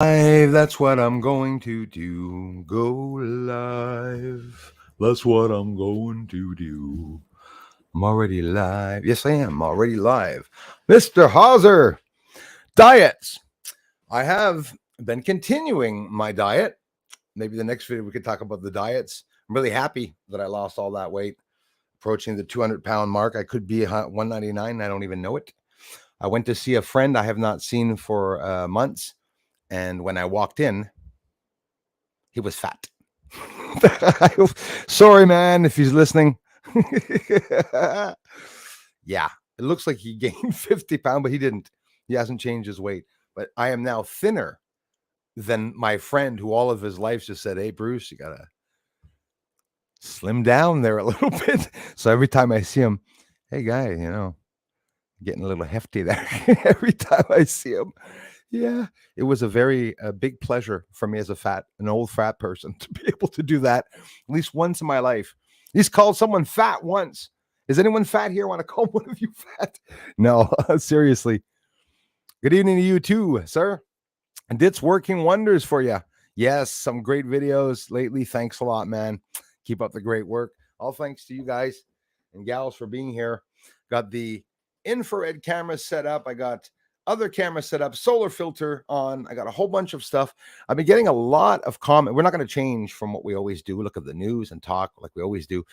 Live, that's what I'm going to do. Go live. That's what I'm going to do. I'm already live. Yes, I am already live. Mr. Hauser, diets. I have been continuing my diet. Maybe the next video we could talk about the diets. I'm really happy that I lost all that weight, approaching the 200-pound mark. I could be 199. I don't even know it. I went to see a friend I have not seen for months. And when I walked in, he was fat. Sorry, man, if he's listening. Yeah, it looks like he gained 50 pounds, but he didn't. He hasn't changed his weight. But I am now thinner than my friend who all of his life just said, "Hey, Bruce, you got to slim down there a little bit." So every time I see him, hey, guy, getting a little hefty there. Every time I see him. Yeah, it was a big pleasure for me as an old fat person to be able to do that at least once in my life. He's called someone fat once. Is anyone fat here? Want to call one of you fat? No, seriously. Good evening to you too, sir. And it's working wonders for you. Yes, some great videos lately. Thanks a lot, man. Keep up the great work. All thanks to you guys and gals for being here. Got the infrared camera set up. I got other cameras set up, solar filter on. I got a whole bunch of stuff. I've been getting a lot of comment. We're not going to change from what we always do. Look at the news and talk like we always do,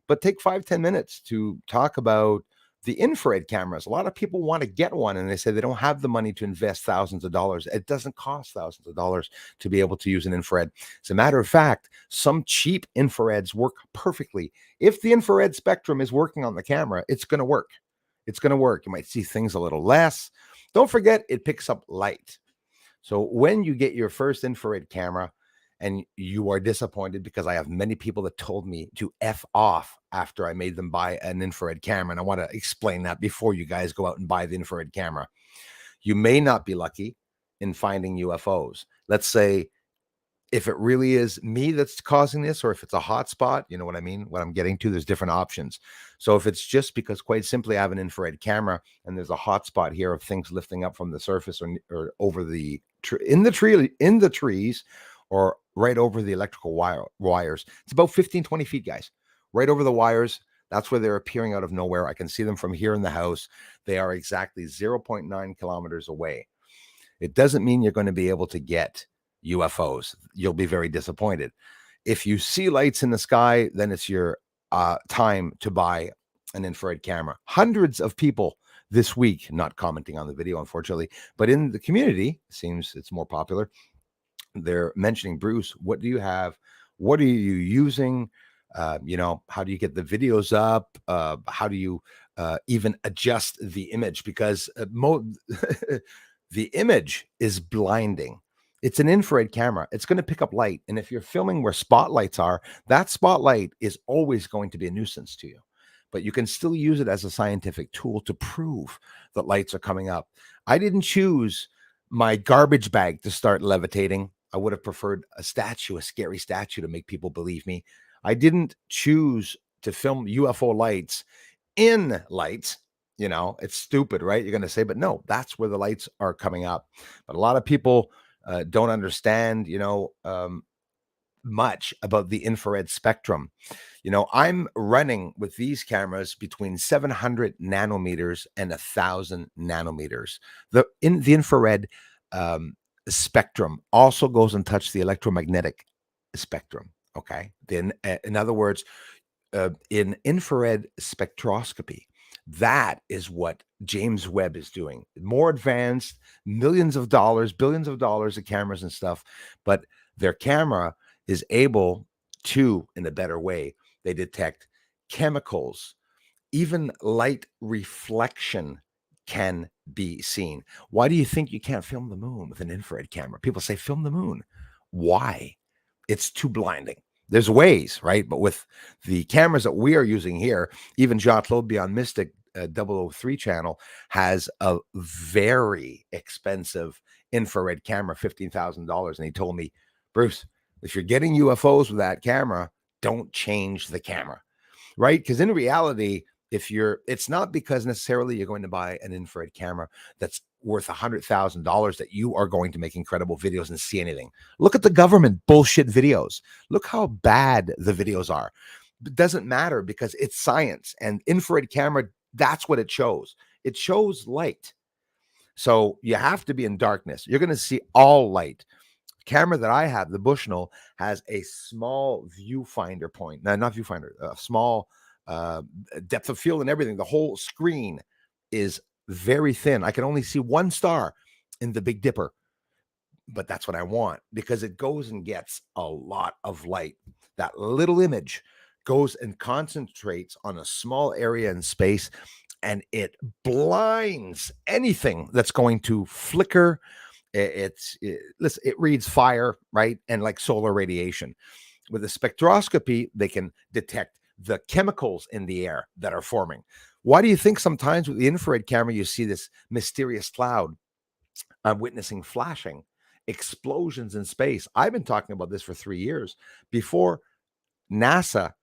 but take 5-10 minutes to talk about the infrared cameras. A lot of people want to get one and they say they don't have the money to invest thousands of dollars. It doesn't cost thousands of dollars to be able to use an infrared. As a matter of fact, some cheap infrareds work perfectly. If the infrared spectrum is working on the camera, it's going to work. It's going to work. You might see things a little less. Don't forget, it picks up light. So when you get your first infrared camera, and you are disappointed because I have many people that told me to F off after I made them buy an infrared camera. And I want to explain that before you guys go out and buy the infrared camera. You may not be lucky in finding UFOs. Let's say if it really is me that's causing this, or if it's a hot spot, you know what I mean? What I'm getting to, there's different options. So if it's just because quite simply I have an infrared camera and there's a hot spot here of things lifting up from the surface or over the in the trees, or right over the electrical wires. It's about 15-20 feet, guys. Right over the wires. That's where they're appearing out of nowhere. I can see them from here in the house. They are exactly 0.9 kilometers away. It doesn't mean you're going to be able to get UFOs. You'll be very disappointed. If you see lights in the sky, then it's your time to buy an infrared camera. Hundreds of people this week, not commenting on the video, unfortunately, but in the community, seems it's more popular, they're mentioning, Bruce, what do you have? What are you using? How do you get the videos up? How do you even adjust the image? Because the image is blinding. It's an infrared camera. It's going to pick up light. And if you're filming where spotlights are, that spotlight is always going to be a nuisance to you. But you can still use it as a scientific tool to prove that lights are coming up. I didn't choose my garbage bag to start levitating. I would have preferred a statue, a scary statue to make people believe me. I didn't choose to film UFO lights in lights. It's stupid, right? You're going to say, but no, that's where the lights are coming up. But a lot of people don't understand, much about the infrared spectrum. I'm running with these cameras between 700 nanometers and 1,000 nanometers. The infrared spectrum also goes and touch the electromagnetic spectrum. Okay, then in other words, in infrared spectroscopy, that is what James Webb is doing. More advanced, millions of dollars, billions of dollars of cameras and stuff, but their camera is able to, in a better way, they detect chemicals, even light reflection can be seen. Why do you think you can't film the moon with an infrared camera? People say, film the moon. Why? It's too blinding. There's ways, right? But with the cameras that we are using here, even Jean-Claude Beyond Mystic 003 channel has a very expensive infrared camera, $15,000. And he told me, Bruce, if you're getting UFOs with that camera, don't change the camera, right? Because in reality, it's not because necessarily you're going to buy an infrared camera that's worth $100,000 that you are going to make incredible videos and see anything. Look at the government bullshit videos. Look how bad the videos are. It doesn't matter because it's science, and infrared camera, that's what it shows. It shows light. So you have to be in darkness. You're going to see all light. Camera that I have, the Bushnell, has a small viewfinder point. No, not viewfinder, a small depth of field and everything. The whole screen is very thin. I can only see one star in the Big Dipper, but that's what I want because it goes and gets a lot of light. That little image goes and concentrates on a small area in space, and it blinds anything that's going to flicker. Listen, it reads fire, right? And like solar radiation. With a spectroscopy, they can detect the chemicals in the air that are forming. Why do you think sometimes with the infrared camera, you see this mysterious cloud? I'm witnessing flashing, explosions in space. I've been talking about this for 3 years before NASA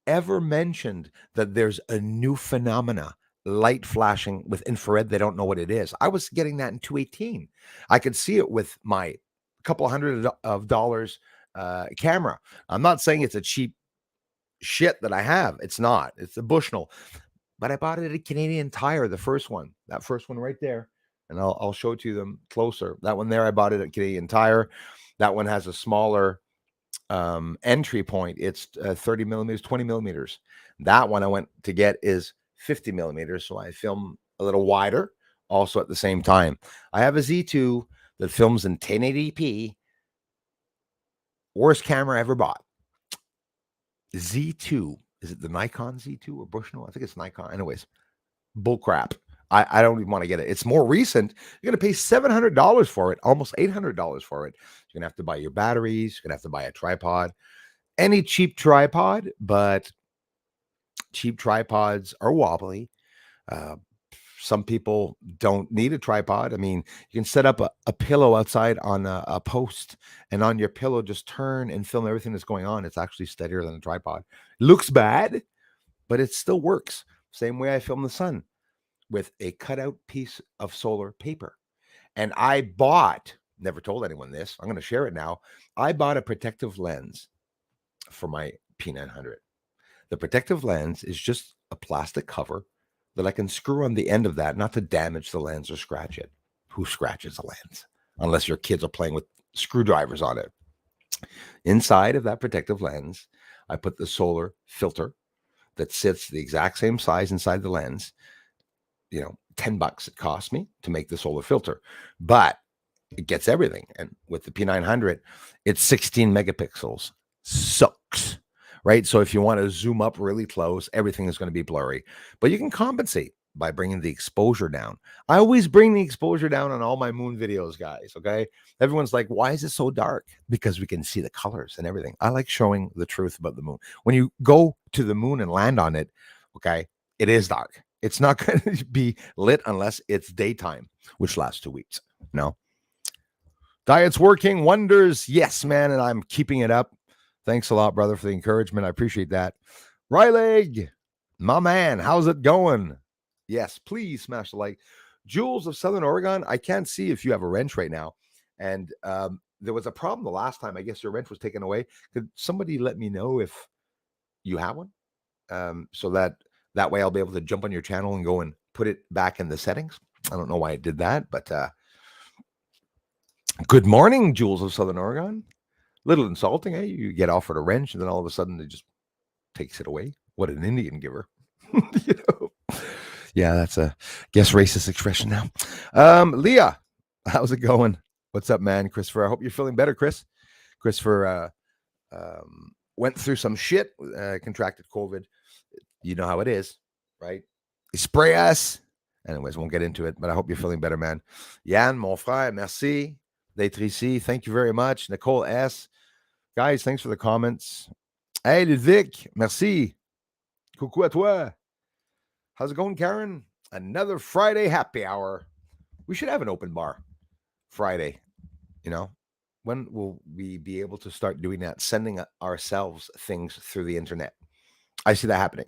ever mentioned that there's a new phenomena, light flashing with infrared. They don't know what it is. I was getting that in 2018. I could see it with my couple $100 camera. I'm not saying it's a cheap shit that I have. It's not. It's a Bushnell. But I bought it at a Canadian Tire, the first one. That first one right there. And I'll show it to them closer. That one there, I bought it at Canadian Tire. That one has a smaller entry point. It's 30 millimeters, 20 millimeters. That one I went to get is 50 millimeters. So I film a little wider also at the same time. I have a Z2 that films in 1080p. Worst camera I ever bought. Z2. Is it the Nikon Z2 or Bushnell? I think it's Nikon. Anyways, bull crap. I don't even want to get it. It's more recent. You're going to pay $700 for it, almost $800 for it. You're going to have to buy your batteries. You're going to have to buy a tripod. Any cheap tripod, but cheap tripods are wobbly. Some people don't need a tripod. I mean, you can set up a pillow outside on a post, and on your pillow, just turn and film everything that's going on. It's actually steadier than a tripod. Looks bad, but it still works. Same way I film the sun, with a cutout piece of solar paper. And I bought, never told anyone this, I'm going to share it now. I bought a protective lens for my P900. The protective lens is just a plastic cover that I can screw on the end of that, not to damage the lens or scratch it. Who scratches a lens? Unless your kids are playing with screwdrivers on it. Inside of that protective lens, I put the solar filter that sits the exact same size inside the lens. $10 it cost me to make the solar filter, but it gets everything. And with the P900, it's 16 megapixels. Sucks, right? So if you want to zoom up really close, everything is going to be blurry, but you can compensate by bringing the exposure down. I always bring the exposure down on all my moon videos, guys. Okay. Everyone's like, why is it so dark? Because we can see the colors and everything. I like showing the truth about the moon. When you go to the moon and land on it, okay, it is dark. It's not going to be lit unless it's daytime, which lasts 2 weeks. No. Diet's working wonders. Yes, man. And I'm keeping it up. Thanks a lot, brother, for the encouragement. I appreciate that. Ryleg, my man, how's it going? Yes, please smash the like. Jules of Southern Oregon, I can't see if you have a wrench right now. And there was a problem the last time. I guess your wrench was taken away. Could somebody let me know if you have one? So that way I'll be able to jump on your channel and go and put it back in the settings. I don't know why I did that, but good morning, Jules of Southern Oregon. Little insulting, eh? You get offered a wrench and then all of a sudden it just takes it away. What an Indian giver. Yeah, that's a guess racist expression now. Leah, how's it going? What's up, man? Christopher, I hope you're feeling better, Chris. Christopher went through some shit, contracted COVID. You know how it is, right? They spray us. Anyways, won't get into it, but I hope you're feeling better, man. Yann, mon frère, merci d'être ici. Thank you very much. Nicole S. Guys, thanks for the comments. Hey, Ludwig, merci. Coucou à toi. How's it going, Karen? Another Friday happy hour. We should have an open bar Friday. When will we be able to start doing that? Sending ourselves things through the internet. I see that happening.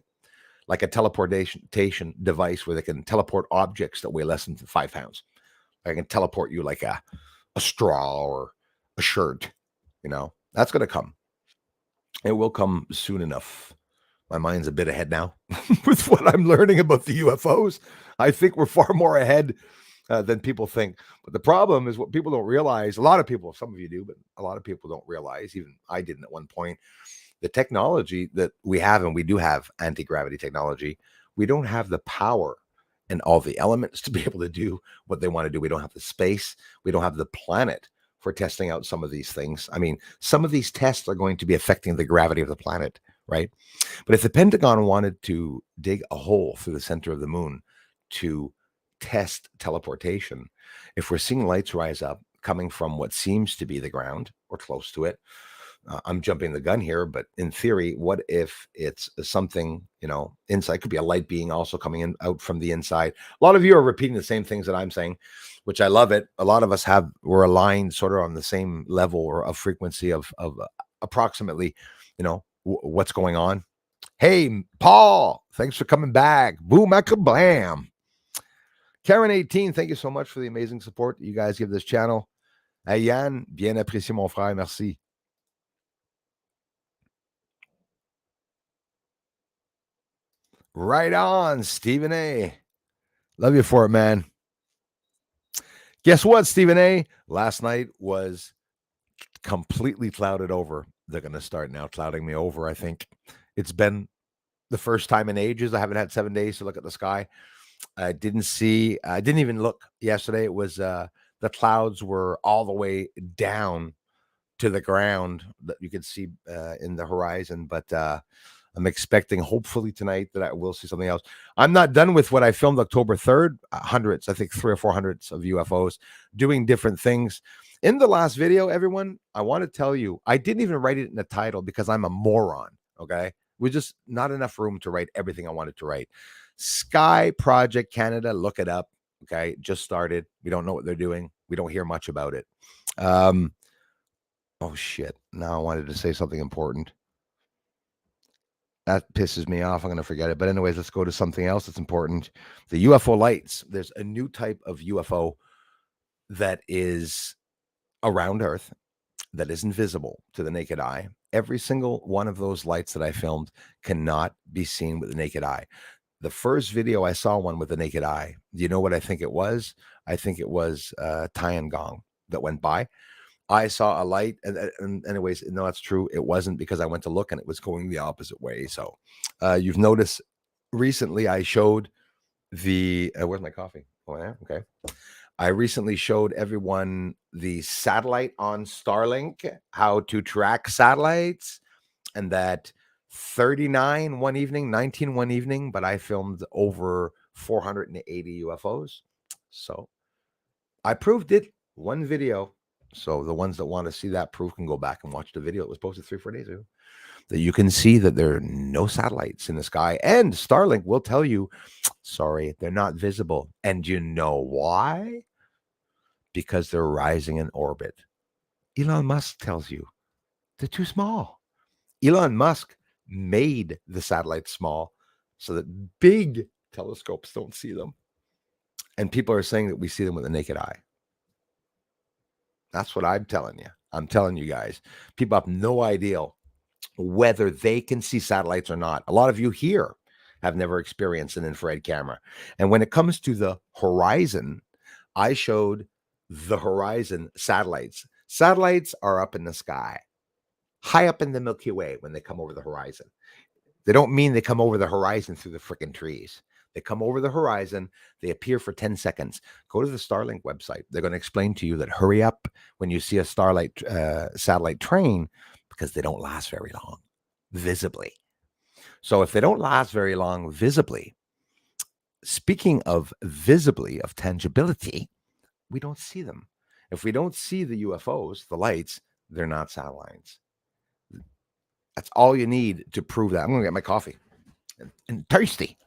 Like a teleportation device where they can teleport objects that weigh less than 5 pounds. I can teleport you like a straw or a shirt. That's going to come. It will come soon enough. My mind's a bit ahead now with what I'm learning about the UFOs. I think we're far more ahead than people think. But the problem is what people don't realize. A lot of people, some of you do, but a lot of people don't realize, even I didn't at one point, the technology that we have, and we do have anti-gravity technology, we don't have the power and all the elements to be able to do what they want to do. We don't have the space. We don't have the planet for testing out some of these things. I mean, some of these tests are going to be affecting the gravity of the planet, right? But if the Pentagon wanted to dig a hole through the center of the moon to test teleportation, if we're seeing lights rise up coming from what seems to be the ground or close to it, I'm jumping the gun here, but in theory, what if it's something, inside? Could be a light being also coming in out from the inside. A lot of you are repeating the same things that I'm saying, which I love it. A lot of us we're aligned sort of on the same level or of frequency of approximately, what's going on. Hey, Paul, thanks for coming back. Boom, blam. Karen 18, thank you so much for the amazing support that you guys give this channel. Hey, Yann, bien apprécié, mon frère. Merci. Right on, Stephen A. Love you for it, man. Guess what, Stephen A? Last night was completely clouded over. They're going to start now clouding me over, I think. It's been the first time in ages. I haven't had 7 days to look at the sky. I didn't even look yesterday. It was the clouds were all the way down to the ground that you could see in the horizon. But I'm expecting, hopefully tonight, that I will see something else. I'm not done with what I filmed October 3rd. Hundreds, I think 300 or 400 of UFOs doing different things. In the last video, everyone, I want to tell you, I didn't even write it in the title because I'm a moron, okay? With just not enough room to write everything I wanted to write. Sky Project Canada, look it up, okay? Just started. We don't know what they're doing. We don't hear much about it. Oh, shit. Now I wanted to say something important. That pisses me off. I'm going to forget it. But anyways, let's go to something else that's important. The UFO lights. There's a new type of UFO that is around Earth that is invisible to the naked eye. Every single one of those lights that I filmed cannot be seen with the naked eye. The first video I saw one with the naked eye. Do you know what I think it was? I think it was Tiangong that went by. I saw a light, and anyways, no, that's true. It wasn't, because I went to look and it was going the opposite way. So you've noticed recently I showed the, where's my coffee? Oh, yeah, okay. I recently showed everyone the satellite on Starlink, how to track satellites, and that 39 one evening, 19 one evening, but I filmed over 480 UFOs. So I proved it. One video. So the ones that want to see that proof can go back and watch the video. It was posted 3-4 days ago. That you can see that there are no satellites in the sky. And Starlink will tell you, sorry, they're not visible. And you know why? Because they're rising in orbit. Elon Musk tells you they're too small. Elon Musk made the satellites small so that big telescopes don't see them. And people are saying that we see them with the naked eye. That's what I'm telling you. I'm telling you guys. People have no idea whether they can see satellites or not. A lot of you here have never experienced an infrared camera. And when it comes to the horizon, I showed the horizon satellites. Satellites are up in the sky, high up in the Milky Way when they come over the horizon. They don't mean they come over the horizon through the freaking trees. They come over the horizon. They appear for 10 seconds. Go to the Starlink website. They're going to explain to you that hurry up when you see a satellite train, because they don't last very long visibly. So if they don't last very long visibly, speaking of visibly, of tangibility, we don't see them. If we don't see the UFOs, the lights, they're not satellites. That's all you need to prove that. I'm going to get my coffee. And thirsty.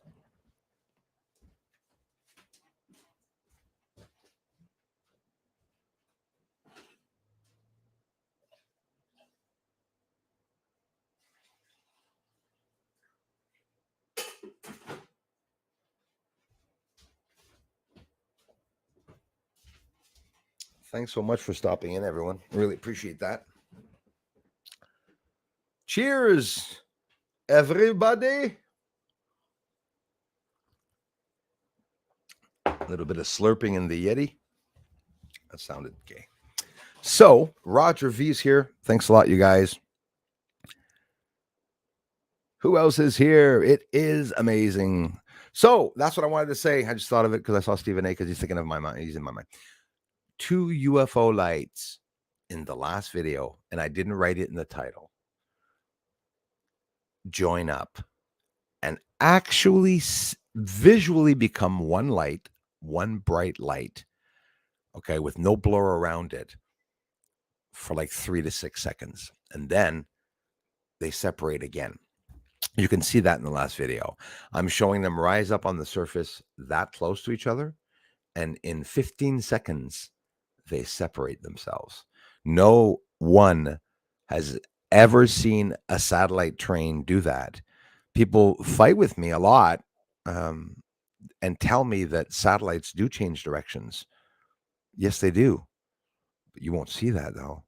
Thanks so much for stopping in, everyone. Really appreciate that. Cheers, everybody. A little bit of slurping in the Yeti. That sounded gay. So, Roger V's here. Thanks a lot, you guys. Who else is here? It is amazing. So, that's what I wanted to say. I just thought of it because I saw Stephen A. because he's thinking of my mind. He's in my mind. 2 UFO lights in the last video, and I didn't write it in the title. Join up and actually visually become one light, one bright light, okay, with no blur around it for like 3 to 6 seconds. And then they separate again. You can see that in the last video. I'm showing them rise up on the surface that close to each other. And in 15 seconds, they separate themselves. No one has ever seen a satellite train do that. People fight with me a lot and tell me that satellites do change directions. Yes, they do. But you won't see that, though.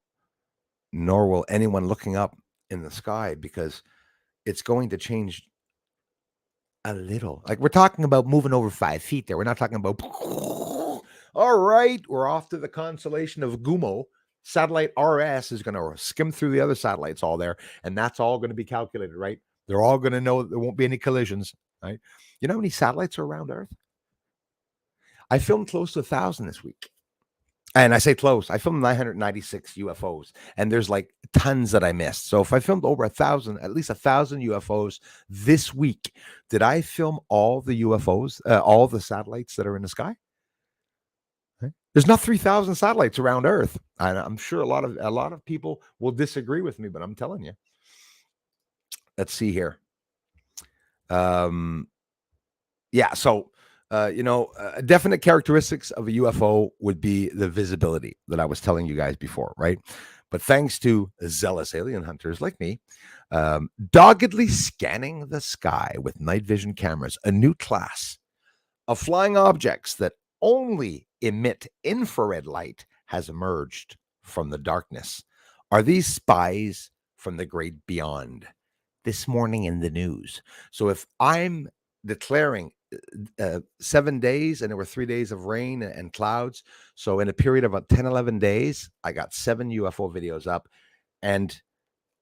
Nor will anyone looking up in the sky, because it's going to change a little. Like, we're talking about moving over 5 feet there. We're not talking about, all right, we're off to the constellation of Gumo. Satellite RS is going to skim through the other satellites all there, and that's all going to be calculated, right? They're all going to know there won't be any collisions, right? You know how many satellites are around Earth? I filmed close to 1,000 this week. And I say close. I filmed 996 UFOs, and there's like tons that I missed. So if I filmed over 1,000, at least 1,000 UFOs this week, did I film all the UFOs, all the satellites that are in the sky? Right? There's not 3,000 satellites around Earth. And I'm sure a lot of people will disagree with me, but I'm telling you. Let's see here. Yeah. So. Definite characteristics of a UFO would be the visibility that I was telling you guys before, right? But thanks to zealous alien hunters like me, doggedly scanning the sky with night vision cameras, a new class of flying objects that only emit infrared light has emerged from the darkness. Are these spies from the great beyond? This morning in the news. So if I'm declaring 7 days and there were 3 days of rain and clouds, so in a period of about 10, 11 days, I got 7 UFO videos up, and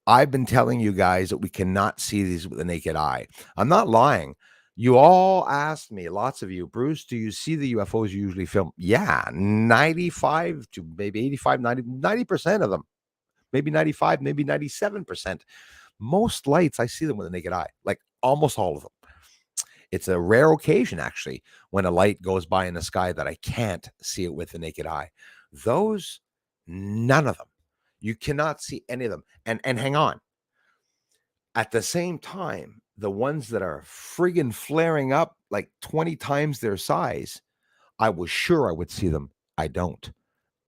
I've been telling you guys that we cannot see these with the naked eye. I'm not lying. You all asked me, lots of you, Bruce, do you see the UFOs you usually film? Yeah, 95 to maybe 85, 90% of them, maybe 95, maybe 97%. Most lights, I see them with the naked eye, like almost all of them. It's a rare occasion, actually, when a light goes by in the sky that I can't see it with the naked eye. Those, none of them. You cannot see any of them. And hang on. At the same time, the ones that are friggin' flaring up like 20 times their size, I was sure I would see them. I don't.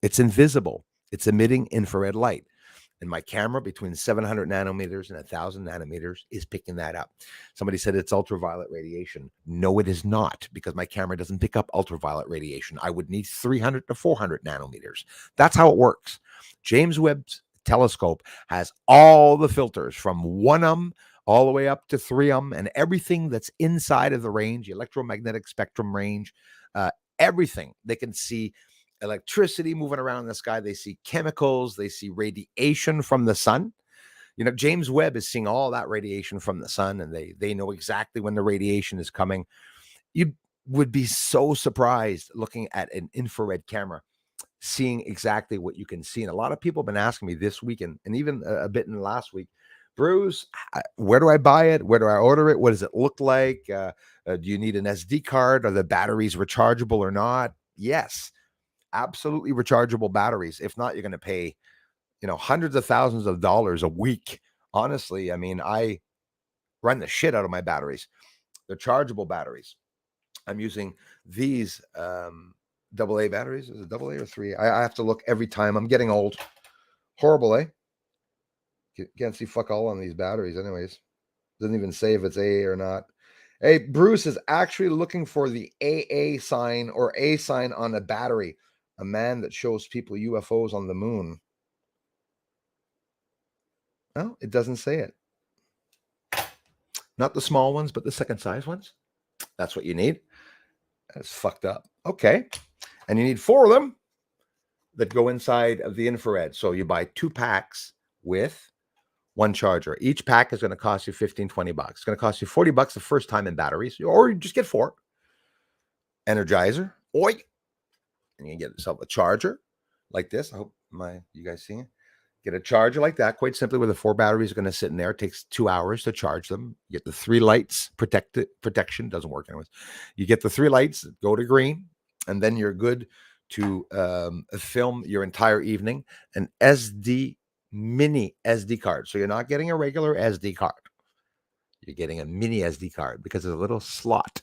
It's invisible. It's emitting infrared light. And my camera between 700 nanometers and 1,000 nanometers is picking that up. Somebody said it's ultraviolet radiation. No, it is not, because my camera doesn't pick up ultraviolet radiation. I would need 300 to 400 nanometers. That's how it works. James Webb's telescope has all the filters from 1 all the way up to 3 and everything that's inside of the range, the electromagnetic spectrum range, everything. They can see electricity moving around in the sky. They see chemicals. They see radiation from the sun. You know, James Webb is seeing all that radiation from the sun, and they know exactly when the radiation is coming. You would be so surprised looking at an infrared camera, seeing exactly what you can see. And a lot of people have been asking me this week and even a bit in the last week, Bruce, where do I buy it? Where do I order it? What does it look like? Do you need an SD card? Are the batteries rechargeable or not? Yes. Absolutely rechargeable batteries. If not, you're going to pay, hundreds of thousands of dollars a week. Honestly, I mean, I run the shit out of my batteries. They're chargeable batteries. I'm using these AA batteries. Is it AA or 3? I have to look every time. I'm getting old. Horrible, eh? Can't see fuck all on these batteries anyways. Doesn't even say if it's AA or not. Hey, Bruce is actually looking for the AA sign or A sign on a battery. A man that shows people UFOs on the moon. Oh, it doesn't say it. Not the small ones, but the second size ones. That's what you need. That's fucked up. Okay. And you need 4 of them that go inside of the infrared. So you buy 2 packs with 1 charger. Each pack is going to cost you $15, $20. It's going to cost you $40 the first time in batteries, or you just get 4. Energizer. Oi. And you get yourself a charger like this. I hope you guys see it. Get a charger like that, quite simply, where the 4 batteries are going to sit in there. It takes 2 hours to charge them. You get the 3 lights, protection doesn't work anyways. You get the 3 lights, go to green, and then you're good to film your entire evening. An mini SD card. So you're not getting a regular SD card. You're getting a mini SD card because there's a little slot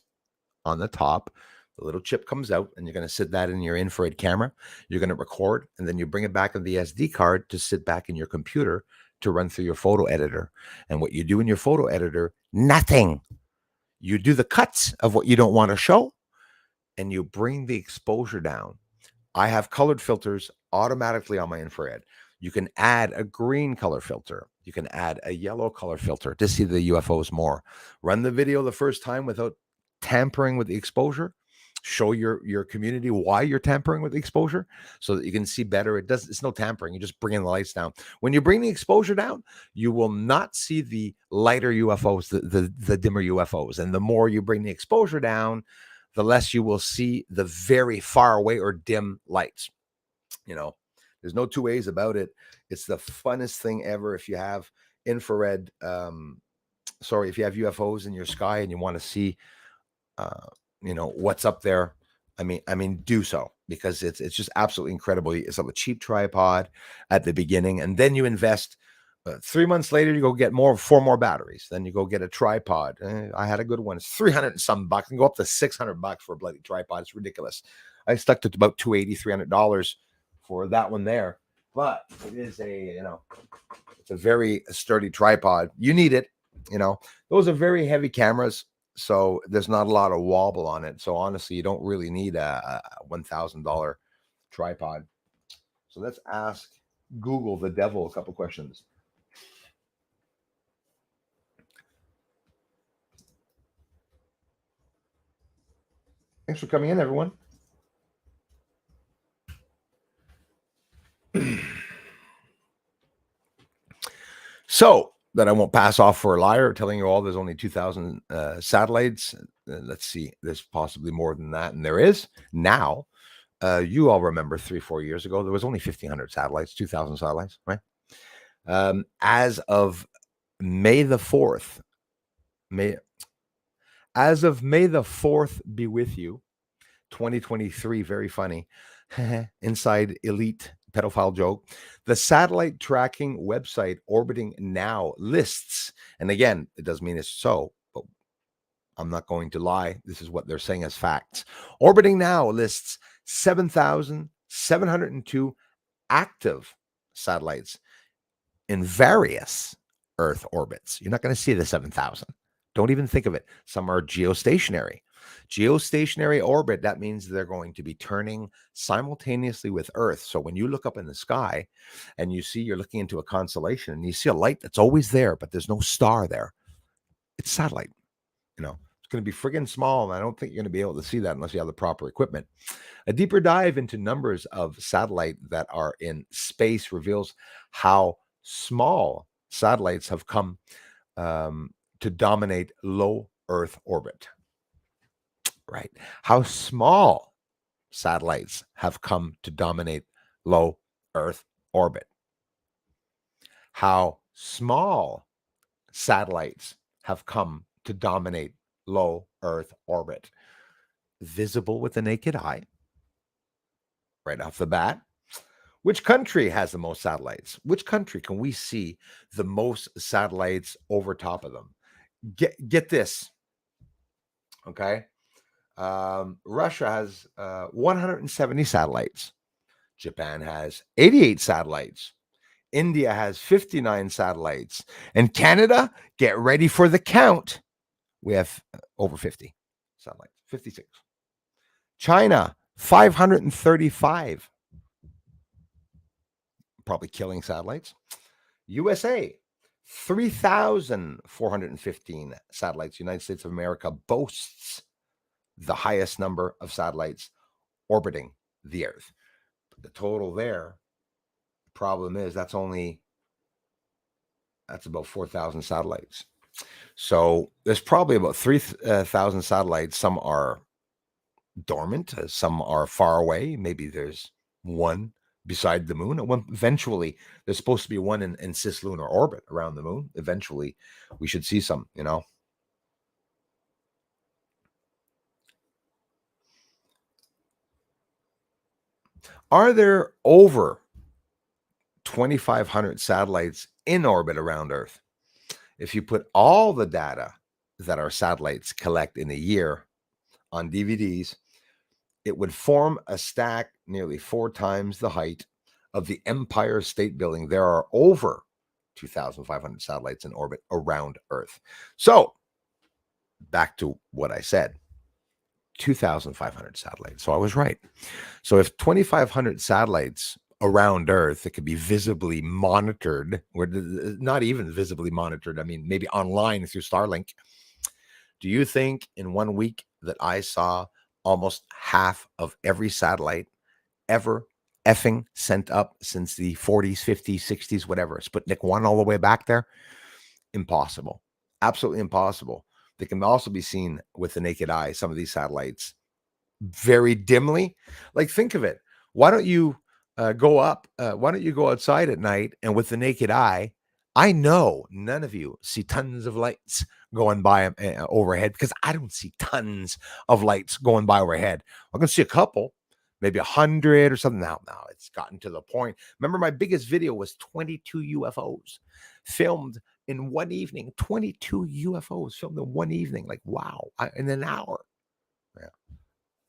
on the top. The little chip comes out, and you're going to sit that in your infrared camera. You're going to record, and then you bring it back on the SD card to sit back in your computer to run through your photo editor. And what you do in your photo editor, nothing. You do the cuts of what you don't want to show, and you bring the exposure down. I have colored filters automatically on my infrared. You can add a green color filter. You can add a yellow color filter to see the UFOs more. Run the video the first time without tampering with the exposure. Show your community why you're tampering with the exposure so that you can see better. It's no tampering. You're just bringing the lights down. When you bring the exposure down, you will not see the lighter UFOs, the dimmer UFOs. And the more you bring the exposure down, the less you will see the very far away or dim lights. There's no 2 ways about it. It's the funnest thing ever. If you have infrared, if you have UFOs in your sky and you want to see, what's up there, I mean, do so, because it's just absolutely incredible. It's like a cheap tripod at the beginning, and then you invest. 3 months later, you go get 4 more batteries. Then you go get a tripod. I had a good one. It's 300 and some bucks, and go up to $600 for a bloody tripod. It's ridiculous. I stuck to about $280, $300 for that one there. But it is it's a very sturdy tripod. You need it. Those are very heavy cameras, so there's not a lot of wobble on it. So honestly, you don't really need a $1,000 tripod. So let's ask Google the devil a couple questions. Thanks for coming in, everyone. So that I won't pass off for a liar, telling you all there's only 2,000 satellites. Let's see, there's possibly more than that, and there is now. You all remember 3-4 years ago, there was only 1,500 satellites, 2,000 satellites, right? As of May the 4th, May the 4th be with you, 2023, very funny, inside elite pedophile joke. The satellite tracking website Orbiting Now lists, and again, it doesn't mean it's so, but I'm not going to lie. This is what they're saying as facts. Orbiting Now lists 7,702 active satellites in various Earth orbits. You're not going to see the 7,000. Don't even think of it. Some are geostationary. Geostationary orbit, that means they're going to be turning simultaneously with Earth. So when you look up in the sky and you're looking into a constellation and you see a light that's always there, but there's no star there, it's satellite. It's going to be friggin' small, and I don't think you're going to be able to see that unless you have the proper equipment. A deeper dive into numbers of satellite that are in space reveals how small satellites have come to dominate low Earth orbit. Right. How small satellites have come to dominate low Earth orbit. How small satellites have come to dominate low Earth orbit. Visible with the naked eye. Right off the bat. Which country has the most satellites? Which country can we see the most satellites over top of them? Get this. Okay. Russia has 170 satellites. Japan has 88 satellites. India has 59 satellites. And Canada, get ready for the count. We have over 50 satellites, 56. China, 535, probably killing satellites. USA, 3,415 satellites. United States of America boasts the highest number of satellites orbiting the Earth. But the total there, the problem is that's about 4,000 satellites. So there's probably about 3,000 satellites. Some are dormant, some are far away. Maybe there's one beside the moon. Eventually, there's supposed to be one in cislunar orbit around the moon. Eventually, we should see some, Are there over 2,500 satellites in orbit around Earth? If you put all the data that our satellites collect in a year on DVDs, it would form a stack nearly 4 times the height of the Empire State Building. There are over 2,500 satellites in orbit around Earth. So, back to what I said, 2,500 satellites. So I was right. So if 2,500 satellites around Earth that could be visibly monitored, or not even visibly monitored, I mean, maybe online through Starlink, do you think in 1 week that I saw almost half of every satellite ever effing sent up since the 40s, 50s, 60s, whatever, Sputnik 1 all the way back there? Impossible. Absolutely impossible. They can also be seen with the naked eye, some of these satellites, very dimly. Like, think of it. Why don't you go outside at night, and with the naked eye, I know none of you see tons of lights going by overhead, because I don't see tons of lights going by overhead. I'm going to see a couple, maybe 100 or something. Now it's gotten to the point. Remember, my biggest video was 22 UFOs filmed in one evening. 22 UFOs filmed in one evening. Like, wow, in an hour. Yeah.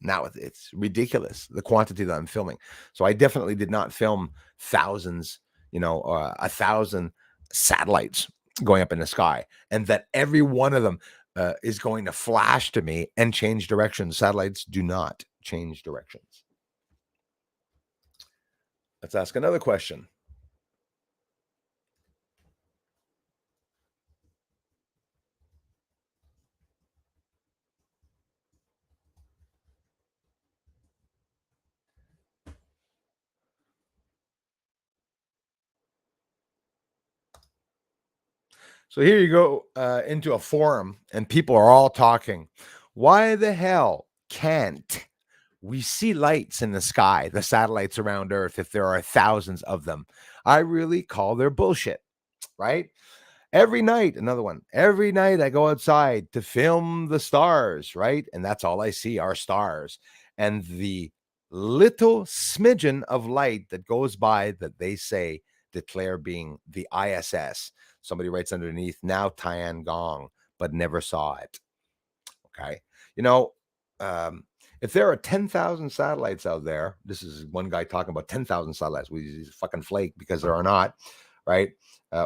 Now it's ridiculous, the quantity that I'm filming. So I definitely did not film thousands, 1,000 satellites going up in the sky, and that every one of them is going to flash to me and change directions. Satellites do not change directions. Let's ask another question. So here you go into a forum, and people are all talking. Why the hell can't we see lights in the sky, the satellites around Earth, if there are thousands of them? I really call their bullshit, right? Every night, another one. Every night I go outside to film the stars, right? And that's all I see are stars. And the little smidgen of light that goes by that they say declare being the ISS. Somebody writes underneath, now Tiangong, but never saw it. Okay. If there are 10,000 satellites out there, this is one guy talking about 10,000 satellites. He's a fucking flake because there are not, right?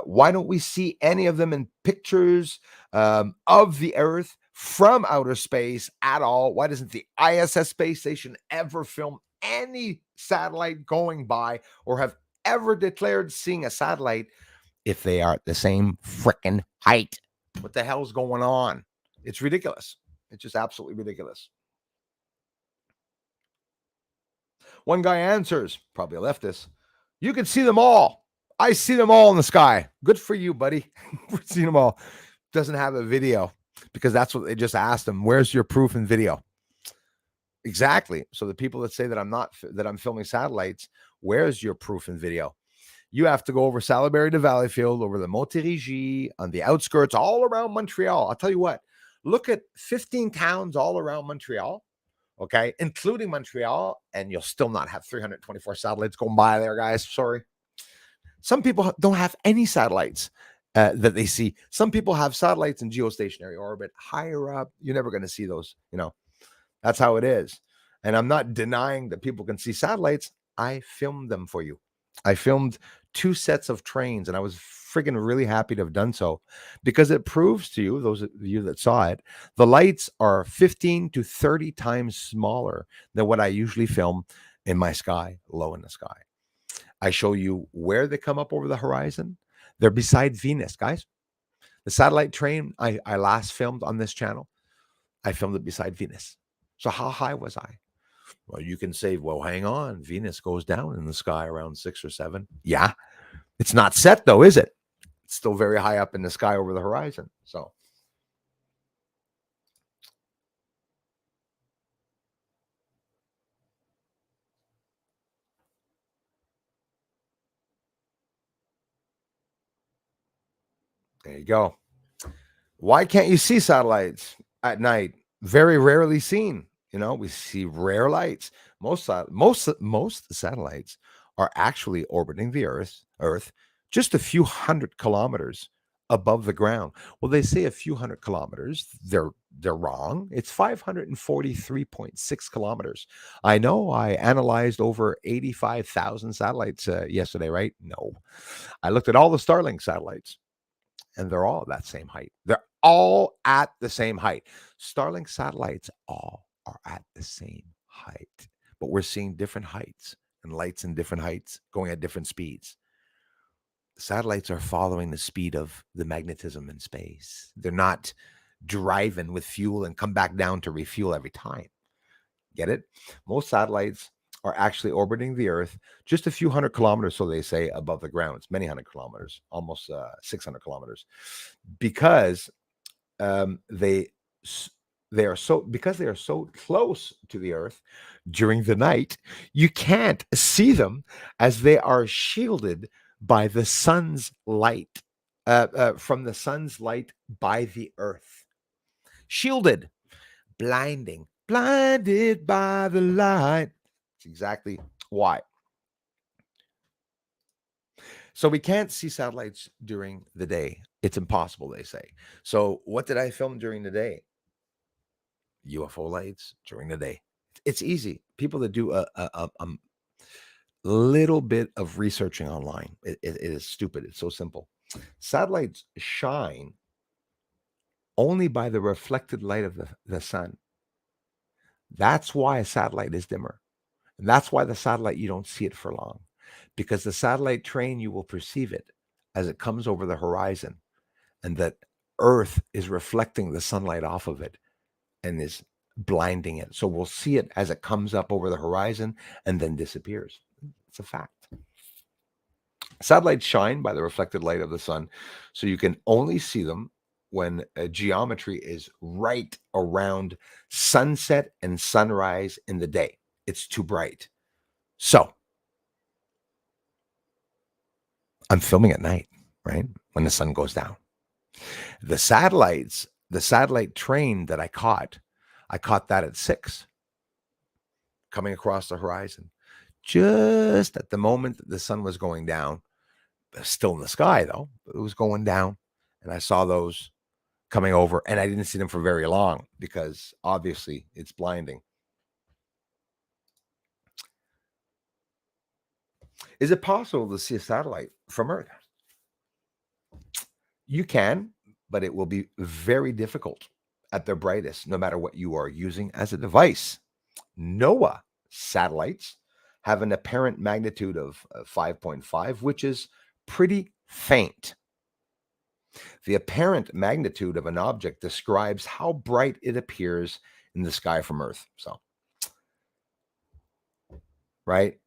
Why don't we see any of them in pictures of the Earth from outer space at all? Why doesn't the ISS space station ever film any satellite going by, or have ever declared seeing a satellite if they are at the same freaking height? What the hell's going on? It's ridiculous. It's just absolutely ridiculous. One guy answers, probably a leftist, you can see them all. I see them all in the sky. Good for you, buddy. We've seen them all. Doesn't have a video, because that's what they just asked him. Where's your proof in video? Exactly. So the people that say that I'm filming satellites, where's your proof in video? You have to go over Salaberry to Valleyfield, over the Montérégie, on the outskirts, all around Montreal. I'll tell you what, look at 15 towns all around Montreal, okay, including Montreal, and you'll still not have 324 satellites going by there, guys. Sorry. Some people don't have any satellites that they see. Some people have satellites in geostationary orbit higher up. You're never going to see those. That's how it is. And I'm not denying that people can see satellites. I filmed them for you. I filmed 2 sets of trains, and I was friggin' really happy to have done so because it proves to you, those of you that saw it, the lights are 15 to 30 times smaller than what I usually film in my sky, low in the sky. I show you where they come up over the horizon. They're beside Venus, guys. The satellite train I last filmed on this channel, I filmed it beside Venus. So how high was I? Well, you can say, well, hang on. Venus goes down in the sky around 6 or 7. Yeah. It's not set, though, is it? It's still very high up in the sky over the horizon. So there you go. Why can't you see satellites at night? Very rarely seen. You know, we see rare lights. Most satellites are actually orbiting the Earth just a few hundred kilometers above the ground. Well, they say a few hundred kilometers. They're wrong. It's 543.6 kilometers. I know I analyzed over 85,000 satellites yesterday, right? No. I looked at all the Starlink satellites and they're all that same height. They're all at the same height. Starlink satellites all are at the same height, but we're seeing different heights and lights in different heights going at different speeds. Satellites are following the speed of the magnetism in space. They're not driving with fuel and come back down to refuel every time. Get it? Most satellites are actually orbiting the Earth just a few hundred kilometers, so they say, above the ground. It's many hundred kilometers, almost 600 kilometers, because they because they are so close to the Earth during the night, you can't see them as they are shielded by the sun's light, from the sun's light by the Earth. Shielded, blinded by the light. That's exactly why. So we can't see satellites during the day. It's impossible, they say. So what did I film during the day? UFO lights during the day. It's easy. People that do a little bit of researching online, it is stupid. It's so simple. Satellites shine only by the reflected light of the sun. That's why a satellite is dimmer. And that's why the satellite, you don't see it for long, because the satellite train, you will perceive it as it comes over the horizon, and that Earth is reflecting the sunlight off of it and is blinding it. So we'll see it as it comes up over the horizon and then disappears. It's a fact. Satellites shine by the reflected light of the sun, so you can only see them when geometry is right around sunset and sunrise in the day. It's too bright. So I'm filming at night, right? When the sun goes down. The satellite train that I caught that at 6 coming across the horizon. Just at the moment that the sun was going down, still in the sky though, it was going down. And I saw those coming over, and I didn't see them for very long because obviously it's blinding. Is it possible to see a satellite from Earth? You can, but it will be very difficult at their brightest, no matter what you are using as a device. NOAA satellites have an apparent magnitude of 5.5, which is pretty faint. The apparent magnitude of an object describes how bright it appears in the sky from Earth. So, right?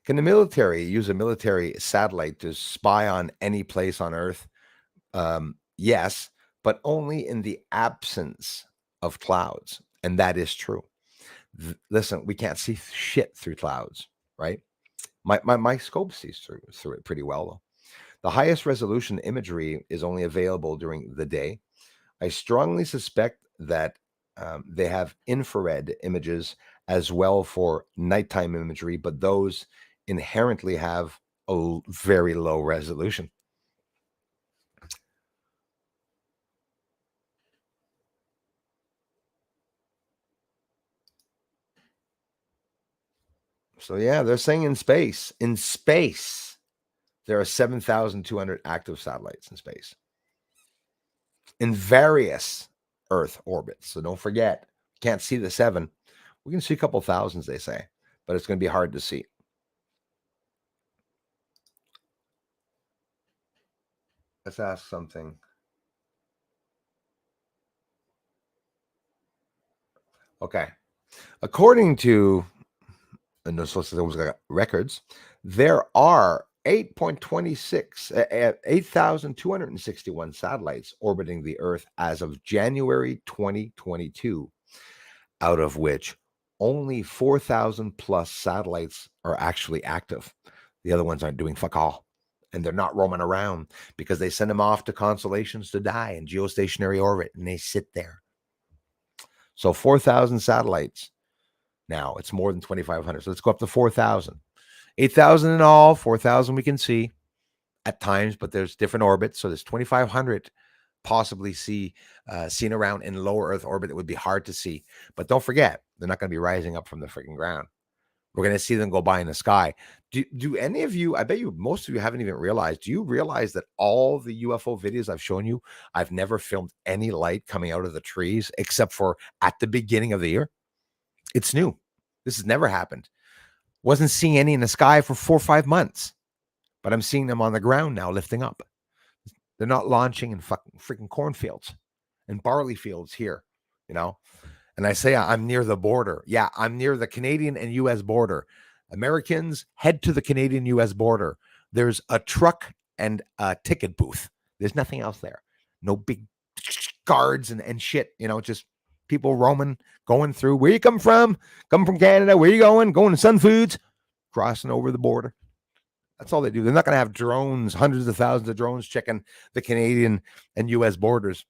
Can the military use a military satellite to spy on any place on Earth? Yes, but only in the absence of clouds. And that is true. Listen, we can't see shit through clouds, right? My scope sees through it pretty well, though. The highest resolution imagery is only available during the day. I strongly suspect that they have infrared images as well for nighttime imagery, but those inherently have very low resolution. So yeah, they're saying in space, there are 7,200 active satellites in space in various Earth orbits. So don't forget, can't see the 7. We can see a couple thousands, they say, but it's going to be hard to see. Let's ask something. Okay. According to the No Sources records, there are 8,261 satellites orbiting the Earth as of January 2022, out of which only 4,000 plus satellites are actually active. The other ones aren't doing fuck all. And they're not roaming around because they send them off to constellations to die in geostationary orbit and they sit there. So 4,000 satellites. Now it's more than 2,500. So let's go up to 4,000. 8,000 in all, 4,000 we can see at times, but there's different orbits. So there's 2,500 possibly seen around in lower Earth orbit that would be hard to see. But don't forget, they're not going to be rising up from the freaking ground. We're going to see them go by in the sky. Do any of you, I bet you most of you haven't even realized, do you realize that all the UFO videos I've shown you, I've never filmed any light coming out of the trees except for at the beginning of the year? It's new. This has never happened. Wasn't seeing any in the sky for 4 or 5 months, but I'm seeing them on the ground now lifting up. They're not launching in freaking cornfields and barley fields here, you know? And I say I'm near the border. Yeah, I'm near the Canadian and U.S. border. Americans, head to the Canadian-U.S. border. There's a truck and a ticket booth. There's nothing else there. No big guards and shit, just people roaming, going through. Where you come from? Come from Canada. Where you going? Going to Sun Foods. Crossing over the border. That's all they do. They're not going to have drones, hundreds of thousands of drones checking the Canadian and U.S. borders.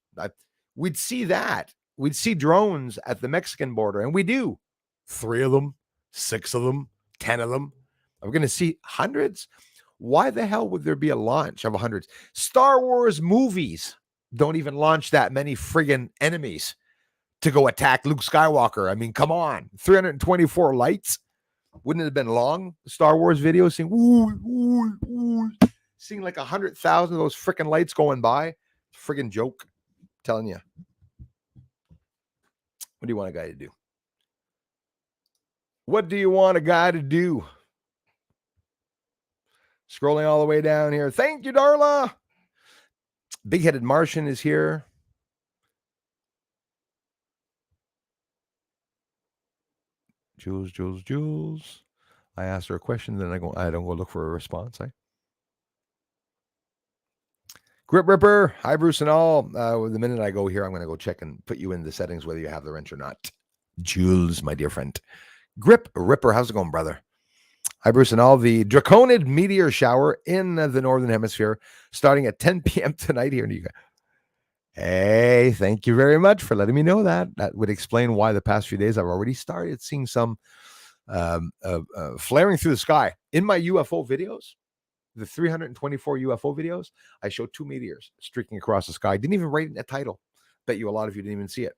We'd see that. We'd see drones at the Mexican border, and we do. 3 of them, 6 of them, 10 of them. Are we going to see hundreds? Why the hell would there be a launch of hundreds? Star Wars movies don't even launch that many friggin' enemies to go attack Luke Skywalker. I mean, come on. 324 lights. Wouldn't it have been long? Star Wars videos seeing like 100,000 of those freaking lights going by. Friggin' joke. I'm telling you. What do you want a guy to do? What do you want a guy to do? Scrolling all the way down here. Thank you, Darla. Big-headed Martian is here. Jules. I asked her a question, then I don't go look for a response. Grip Ripper. Hi, Bruce and all. The minute I go here, I'm going to go check and put you in the settings, whether you have the wrench or not. Jules, my dear friend. Grip Ripper. How's it going, brother? Hi, Bruce and all. The Draconid meteor shower in the Northern Hemisphere starting at 10 p.m. tonight here in the UK. Hey, thank you very much for letting me know that. That would explain why the past few days I've already started seeing some flaring through the sky. In my UFO videos, the 324 UFO videos, I showed 2 meteors streaking across the sky. Didn't even write a title. Bet you a lot of you didn't even see it.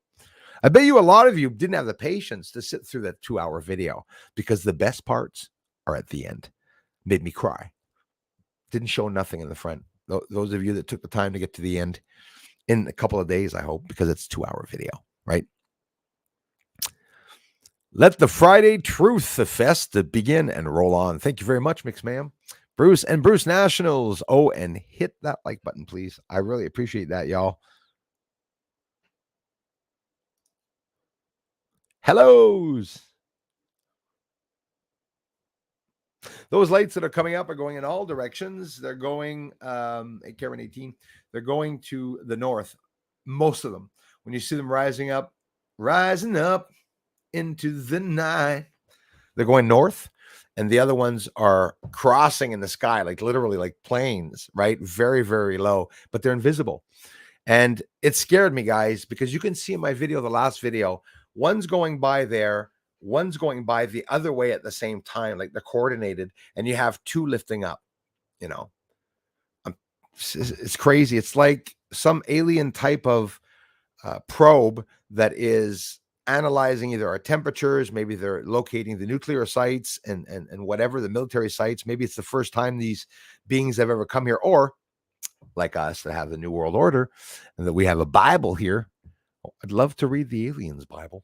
I bet you a lot of you didn't have the patience to sit through that 2-hour video because the best parts are at the end. Made me cry. Didn't show nothing in the front. Those of you that took the time to get to the end in a couple of days, I hope, because it's a 2-hour video, right? Let the Friday Truth Fest begin and roll on. Thank you very much, Mix Ma'am. Bruce and Bruce Nationals. Oh, and hit that like button, please. I really appreciate that, y'all. Hellos. Those lights that are coming up are going in all directions. They're going, Karen 18, they're going to the north, most of them. When you see them rising up into the night, they're going north. And the other ones are crossing in the sky, like literally like planes, right? Very, very low, but they're invisible. And it scared me, guys, because you can see in my video, the last video, one's going by there, one's going by the other way at the same time, like they're coordinated, and you have 2 lifting up, it's crazy. It's like some alien type of probe that is analyzing either our temperatures, maybe they're locating the nuclear sites and whatever, the military sites. Maybe it's the first time these beings have ever come here, or like us that have the New World Order and that we have a Bible here. I'd love to read the aliens' Bible.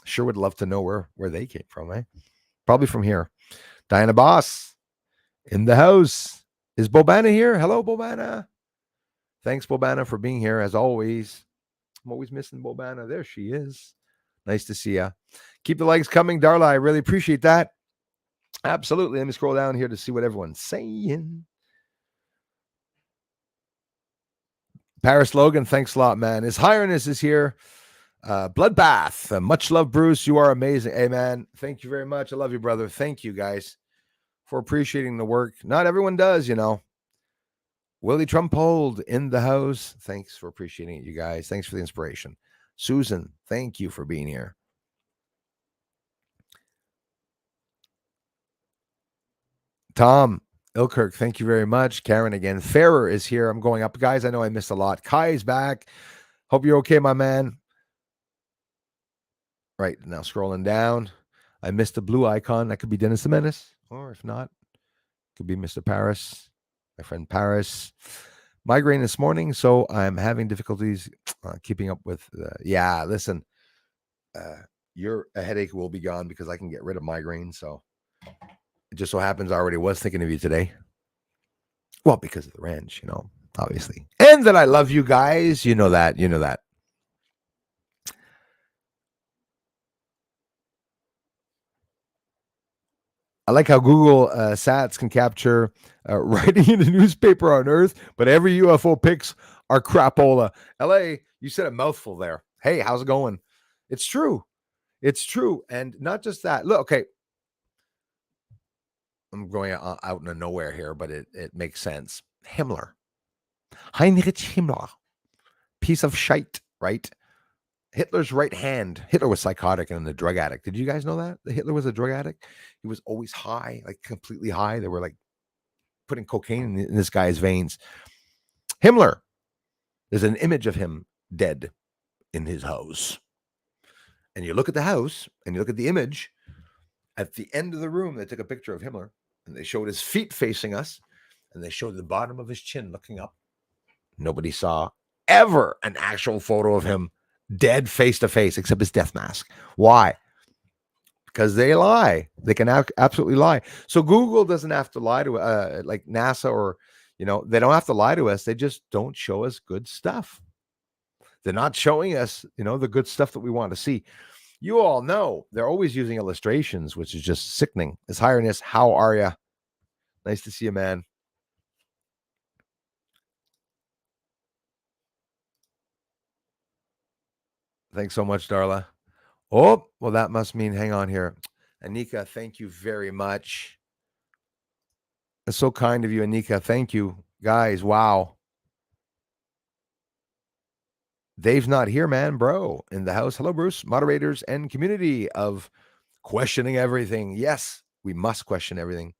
Sure would love to know where they came from, eh? Probably from here. Diana Boss in the house. Is Bobana here? Hello, Bobana. Thanks, Bobana, for being here as always. I'm always missing Bobana. There she is. Nice to see you. Keep the likes coming, Darla. I really appreciate that. Absolutely. Let me scroll down here to see what everyone's saying. Paris Logan, thanks a lot, man. His Highness is here. Bloodbath. Much love, Bruce. You are amazing. Hey, man. Thank you very much. I love you, brother. Thank you, guys, for appreciating the work. Not everyone does, you know. Willie Trumpold in the house. Thanks for appreciating it, you guys. Thanks for the inspiration. Susan, thank you for being here. Tom Ilkirk, thank you very much. Karen again. Farrer is here. I'm going up. Guys, I know I missed a lot. Kai is back. Hope you're okay, my man. Right, now scrolling down. I missed the blue icon. That could be Dennis the Menace. Or if not, it could be Mr. Paris, my friend Paris. Migraine this morning, so I'm having difficulties keeping up with. Yeah, listen, your headache will be gone because I can get rid of migraine. So it just so happens I already was thinking of you today. Well, because of the ranch, you know, obviously, and that I love you guys. You know that. You know that. I like how Google Sats can capture writing in a newspaper on Earth, but every UFO pics are crapola. LA, you said a mouthful there. Hey, how's it going? It's true. It's true. And not just that. Look, okay. I'm going out into nowhere here, but it makes sense. Himmler. Heinrich Himmler. Piece of shite, right? Hitler's right hand. Hitler was psychotic and a drug addict. Did you guys know that? Hitler was a drug addict? He was always high, like completely high. They were like putting cocaine in this guy's veins. Himmler. There's an image of him dead in his house. And you look at the house and you look at the image. At the end of the room, they took a picture of Himmler and they showed his feet facing us and they showed the bottom of his chin looking up. Nobody saw ever an actual photo of him dead face to face, except his death mask. Why? Because they lie. They can absolutely lie. So Google doesn't have to lie to like NASA or, you know, they don't have to lie to us. They just don't show us good stuff. They're not showing us, you know, the good stuff that we want to see. You all know they're always using illustrations, which is just sickening. His Highness, how are you? Nice to see you, man. Thanks so much, Darla. Oh, well, that must mean, hang on here. Anika, thank you very much. That's so kind of you, Anika. Thank you, guys. Wow. Dave's not here, man, bro. In the house. Hello, Bruce. Moderators and community of questioning everything. Yes, we must question everything.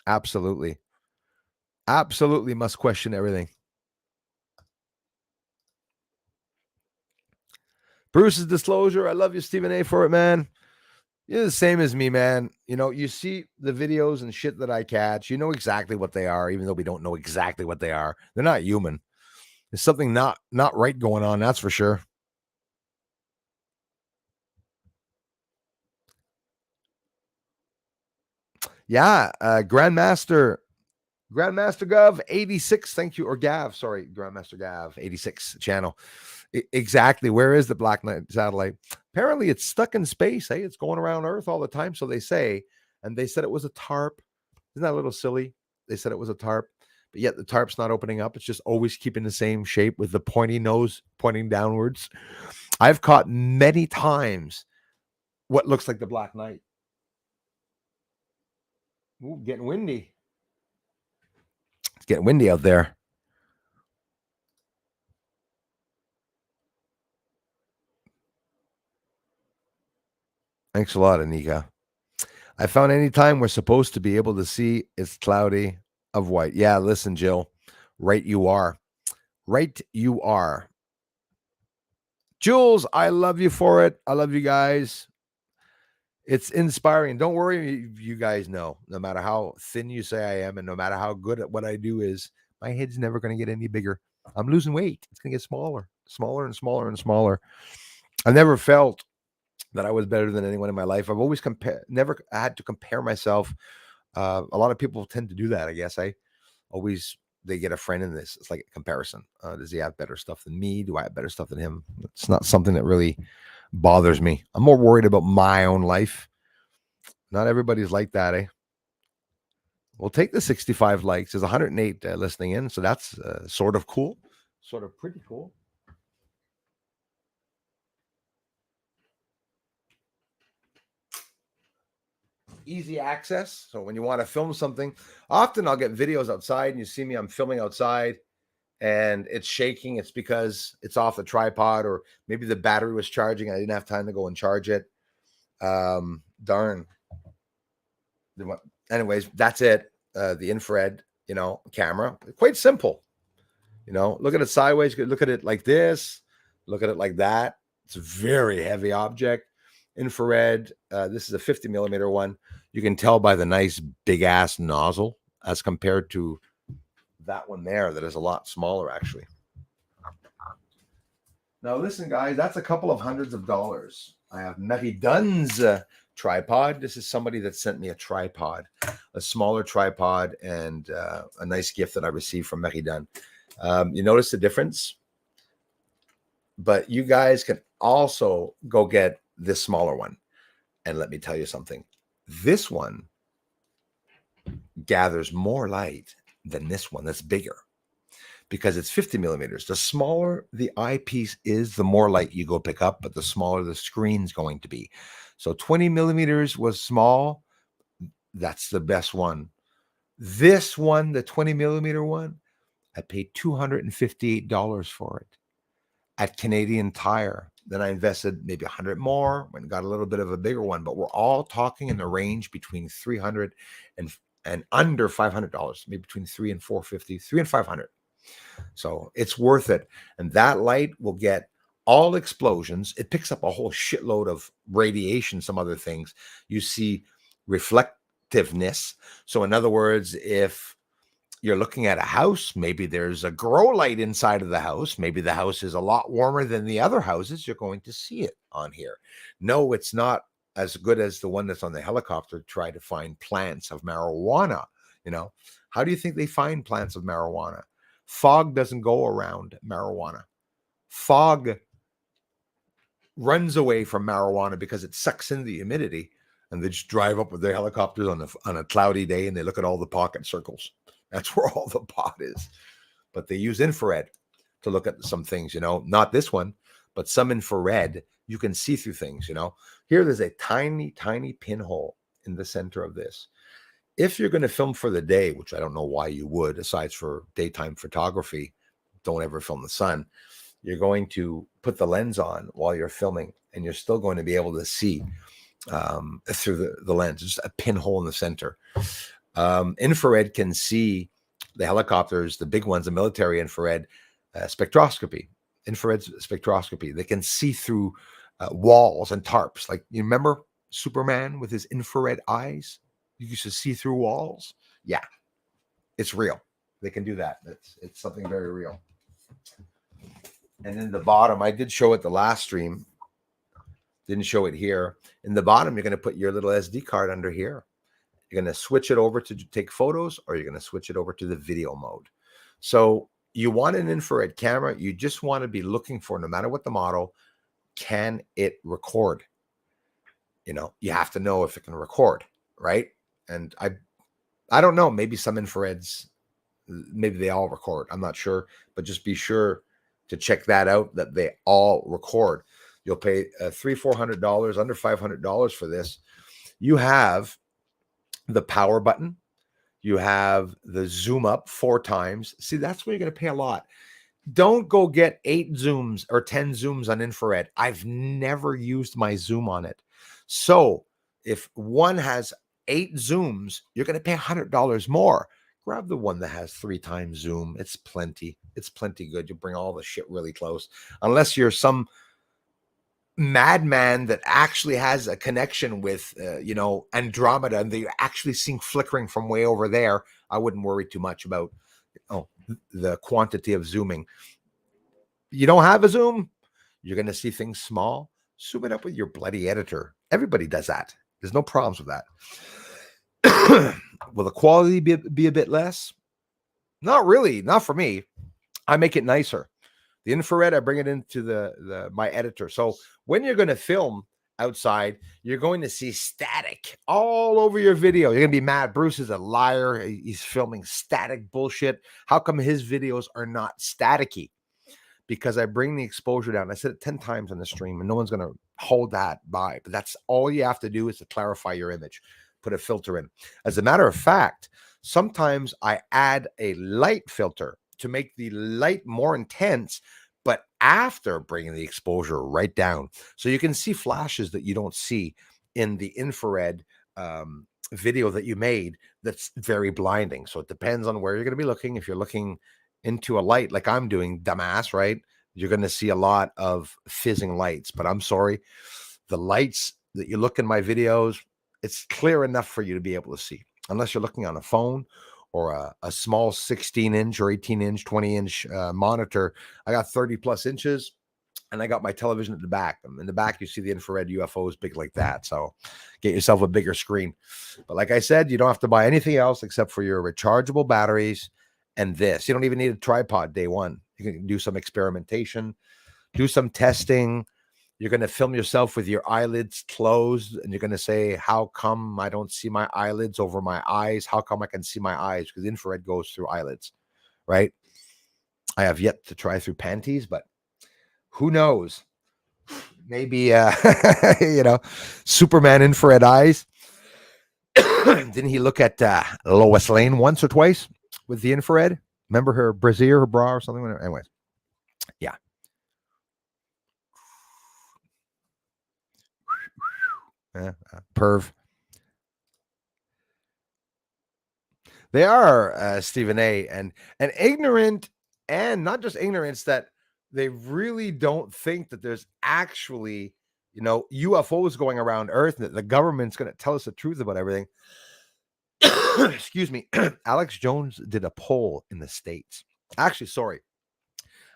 Absolutely. Absolutely must question everything. Bruce's disclosure. I love you, Stephen A, for it, man. You're the same as me, man. You know, you see the videos and shit that I catch. You know exactly what they are, even though we don't know exactly what they are. They're not human. There's something not right going on, that's for sure. Yeah, Grandmaster Gov 86. Thank you, or Gav. Sorry, Grandmaster Gav 86 channel. Exactly. Where is the Black Knight satellite? Apparently, it's stuck in space. Hey, it's going around Earth all the time, so they say. And they said it was a tarp. Isn't that a little silly? They said it was a tarp, but yet the tarp's not opening up. It's just always keeping the same shape with the pointy nose pointing downwards. I've caught many times what looks like the Black Knight. Ooh, getting windy. It's getting windy out there. Thanks a lot, Anika. I found any time we're supposed to be able to see it's cloudy of white. Yeah, listen, Jill. Right you are. Right you are. Jules, I love you for it. I love you guys. It's inspiring. Don't worry, you guys know, no matter how thin you say I am, and no matter how good at what I do is, my head's never going to get any bigger. I'm losing weight. It's going to get smaller, smaller and smaller and smaller. I never felt that I was better than anyone in my life. I've always never had to compare myself. A lot of people tend to do that. I guess they get a friend in this. It's like a comparison. Does he have better stuff than me? Do I have better stuff than him? It's not something that really bothers me. I'm more worried about my own life. Not everybody's like that, eh? We'll take the 65 likes. There's 108 listening in, so that's sort of cool, sort of pretty cool. Easy access. So when you want to film something, often I'll get videos outside and you see me, I'm filming outside and it's shaking. It's because it's off the tripod, or maybe the battery was charging. I didn't have time to go and charge it. Darn. Anyways, that's it. The infrared, camera, quite simple. Look at it sideways. Look at it like this. Look at it like that. It's a very heavy object. Infrared. This is a 50 millimeter one. You can tell by the nice big ass nozzle as compared to that one there that is a lot smaller, actually. Now, listen, guys, that's a couple of hundreds of dollars. I have Mary Dunn's tripod. This is somebody that sent me a tripod, a smaller tripod, and a nice gift that I received from Mary Dunn. You notice the difference? But you guys can also go get this smaller one. And let me tell you something. This one gathers more light than this one that's bigger, because it's 50 millimeters. The smaller the eyepiece is, the more light you go pick up, but the smaller the screen's going to be. So 20 millimeters was small. That's the best one. This one, the 20 millimeter one, I paid $258 for it at Canadian Tire. Then I invested maybe 100 more and got a little bit of a bigger one, but we're all talking in the range between $300 and under $500, maybe between $300 and $450, $300 and $500. So it's worth it. And that light will get all explosions. It picks up a whole shitload of radiation, some other things. You see reflectiveness. So in other words, if you're looking at a house, maybe there's a grow light inside of the house. Maybe the house is a lot warmer than the other houses. You're going to see it on here. No, it's not as good as the one that's on the helicopter. Try to find plants of marijuana. How do you think they find plants of marijuana? Fog doesn't go around marijuana. Fog runs away from marijuana because it sucks in the humidity, and they just drive up with their helicopters on a cloudy day, and they look at all the pocket circles. That's where all the pot is. But they use infrared to look at some things, not this one, but some infrared. You can see through things, Here, there's a tiny, tiny pinhole in the center of this. If you're going to film for the day, which I don't know why you would, aside for daytime photography, don't ever film the sun. You're going to put the lens on while you're filming, and you're still going to be able to see through the lens. Just a pinhole in the center. Infrared can see the helicopters, the big ones, the military infrared spectroscopy. Infrared spectroscopy. They can see through walls and tarps. Like, you remember Superman with his infrared eyes? You used to see through walls. Yeah, it's real. They can do that. It's something very real. And in the bottom, I did show it the last stream. Didn't show it here. In the bottom, you're going to put your little SD card under here. You're going to switch it over to take photos, or you're going to switch it over to the video mode. So you want an infrared camera. You just want to be looking for, no matter what the model, can it record? You have to know if it can record, right? And I don't know. Maybe some infrareds, maybe they all record. I'm not sure, but just be sure to check that out, that they all record. You'll pay $300-400, under $500 for this. You have the power button. You have the zoom up 4 times. See, that's where you're going to pay a lot. Don't go get 8 zooms or 10 zooms on infrared. I've never used my zoom on it. So if one has 8 zooms, you're going to pay $100 more. Grab the one that has 3 times zoom. It's plenty. It's plenty good. You bring all the shit really close. Unless you're some madman that actually has a connection with, Andromeda, and they're actually seeing flickering from way over there, I wouldn't worry too much about the quantity of zooming. You don't have a zoom, you're going to see things small. Zoom it up with your bloody editor. Everybody does that. There's no problems with that. Will the quality be a bit less? Not really. Not for me. I make it nicer. The infrared, I bring it into my editor. So when you're going to film outside, you're going to see static all over your video. You're going to be mad. Bruce is a liar. He's filming static bullshit. How come his videos are not staticky? Because I bring the exposure down. I said it 10 times on the stream, and no one's going to hold that by. But that's all you have to do, is to clarify your image, put a filter in. As a matter of fact, sometimes I add a light filter to make the light more intense, but after bringing the exposure right down. So you can see flashes that you don't see in the infrared video that you made that's very blinding. So it depends on where you're going to be looking. If you're looking into a light like I'm doing, dumbass, right? You're going to see a lot of fizzing lights. But I'm sorry, the lights that you look in my videos, it's clear enough for you to be able to see, unless you're looking on a phone or a small 16-inch or 18-inch, 20-inch monitor. I got 30 plus inches, and I got my television at the back. In the back, you see the infrared UFOs big like that. So get yourself a bigger screen. But like I said, you don't have to buy anything else except for your rechargeable batteries and this. You don't even need a tripod day one. You can do some experimentation, do some testing. You're going to film yourself with your eyelids closed, and you're going to say, how come I don't see my eyelids over my eyes? How come I can see my eyes? Because infrared goes through eyelids, right? I have yet to try through panties, but who knows? Maybe, Superman infrared eyes. Didn't he look at Lois Lane once or twice with the infrared? Remember her brassiere, her bra or something? Anyways, yeah. Perv. They are, Stephen A. and ignorant, and not just ignorance, that they really don't think that there's actually, UFOs going around Earth, and that the government's going to tell us the truth about everything. Excuse me. Alex Jones did a poll in the States. Actually, sorry.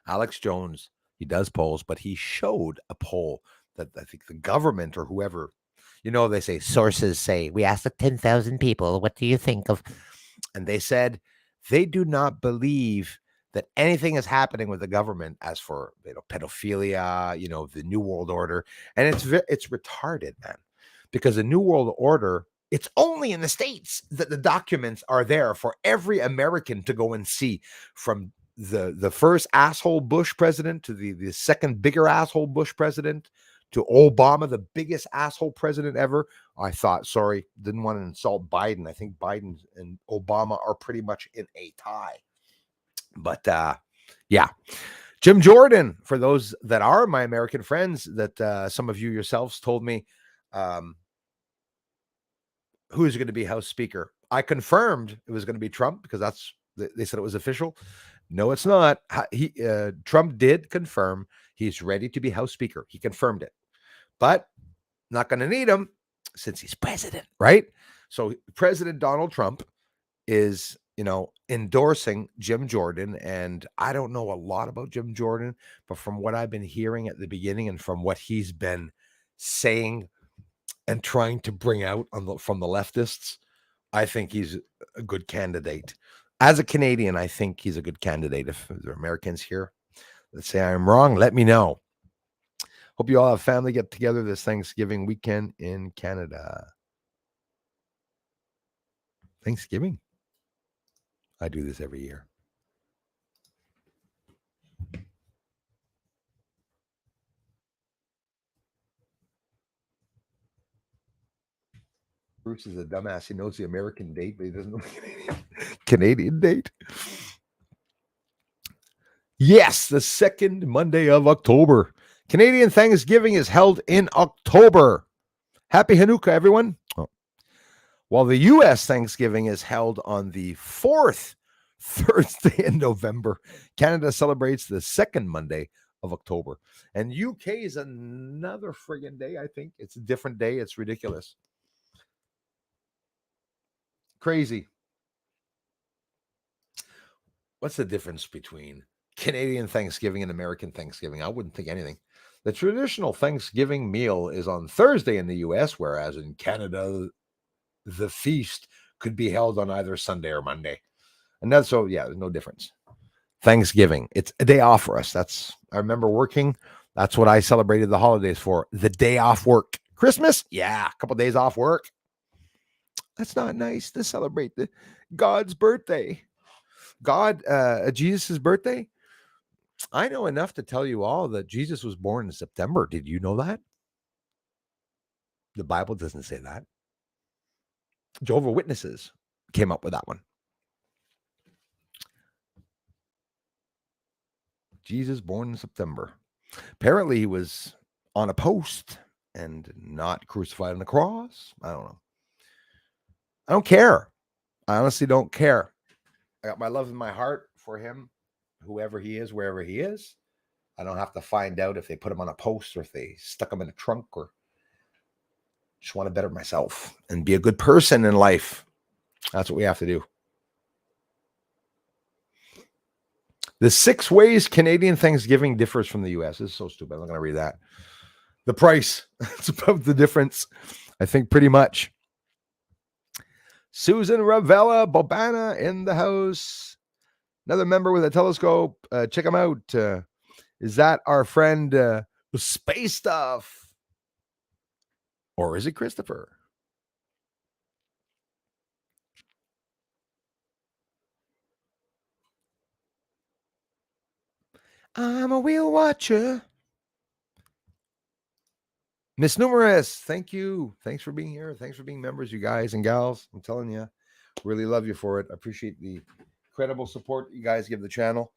Alex Jones, he does polls, but he showed a poll that I think the government or whoever, they say, sources say, we asked 10,000 people, what do you think of? And they said they do not believe that anything is happening with the government as for pedophilia, the New World Order. And it's retarded, man, because the New World Order, it's only in the States that the documents are there for every American to go and see, from the first asshole Bush president to the second bigger asshole Bush president to Obama, the biggest asshole president ever. I thought, sorry, didn't want to insult Biden. I think Biden and Obama are pretty much in a tie. But yeah, Jim Jordan, for those that are my American friends, that some of you yourselves told me, who's going to be House Speaker. I confirmed it was going to be Trump, because they said it was official. No, it's not. Trump did confirm he's ready to be House Speaker. He confirmed it, but not going to need him since he's president, right? So President Donald Trump is, endorsing Jim Jordan. And I don't know a lot about Jim Jordan, but from what I've been hearing at the beginning and from what he's been saying and trying to bring out from the leftists, I think he's a good candidate. As a Canadian, I think he's a good candidate. If there are Americans here that say I'm wrong, let me know. Hope you all have family get together this Thanksgiving weekend in Canada. Thanksgiving? I do this every year. Bruce is a dumbass. He knows the American date, but he doesn't know the Canadian date. Yes, the second Monday of October. Canadian Thanksgiving is held in October. Happy Hanukkah, everyone. Oh. While the U.S. Thanksgiving is held on the fourth Thursday in November, Canada celebrates the second Monday of October. And UK is another friggin' day, I think. It's a different day. It's ridiculous. Crazy. What's the difference between Canadian Thanksgiving and American Thanksgiving? I wouldn't think anything. The traditional Thanksgiving meal is on Thursday in the US, whereas in Canada, the feast could be held on either Sunday or Monday. And that's so, yeah, there's no difference. Thanksgiving, it's a day off for us. I remember working. That's what I celebrated the holidays for. The day off work. Christmas, yeah, a couple of days off work. That's not nice to celebrate God's birthday. Jesus' birthday. I know enough to tell you all that Jesus was born in September. Did you know that? The Bible doesn't say that. Jehovah's Witnesses came up with that one. Jesus born in September. Apparently he was on a post and not crucified on the cross. I don't know. I don't care. I honestly don't care. I got my love in my heart for him, whoever he is, wherever he is. I don't have to find out if they put him on a post or if they stuck him in a trunk, or just want to better myself and be a good person in life. That's what we have to do. The 6 ways Canadian Thanksgiving differs from the US. This is so stupid. I'm not going to read that. The price. It's about the difference. I think pretty much. Susan Ravella Bobana in the house. Another member with a telescope. Check him out. Is that our friend Space Stuff? Or is it Christopher? I'm a wheel watcher. Miss Numerous, thank you. Thanks for being here. Thanks for being members, you guys and gals. I'm telling you, really love you for it. I appreciate the incredible support you guys give the channel.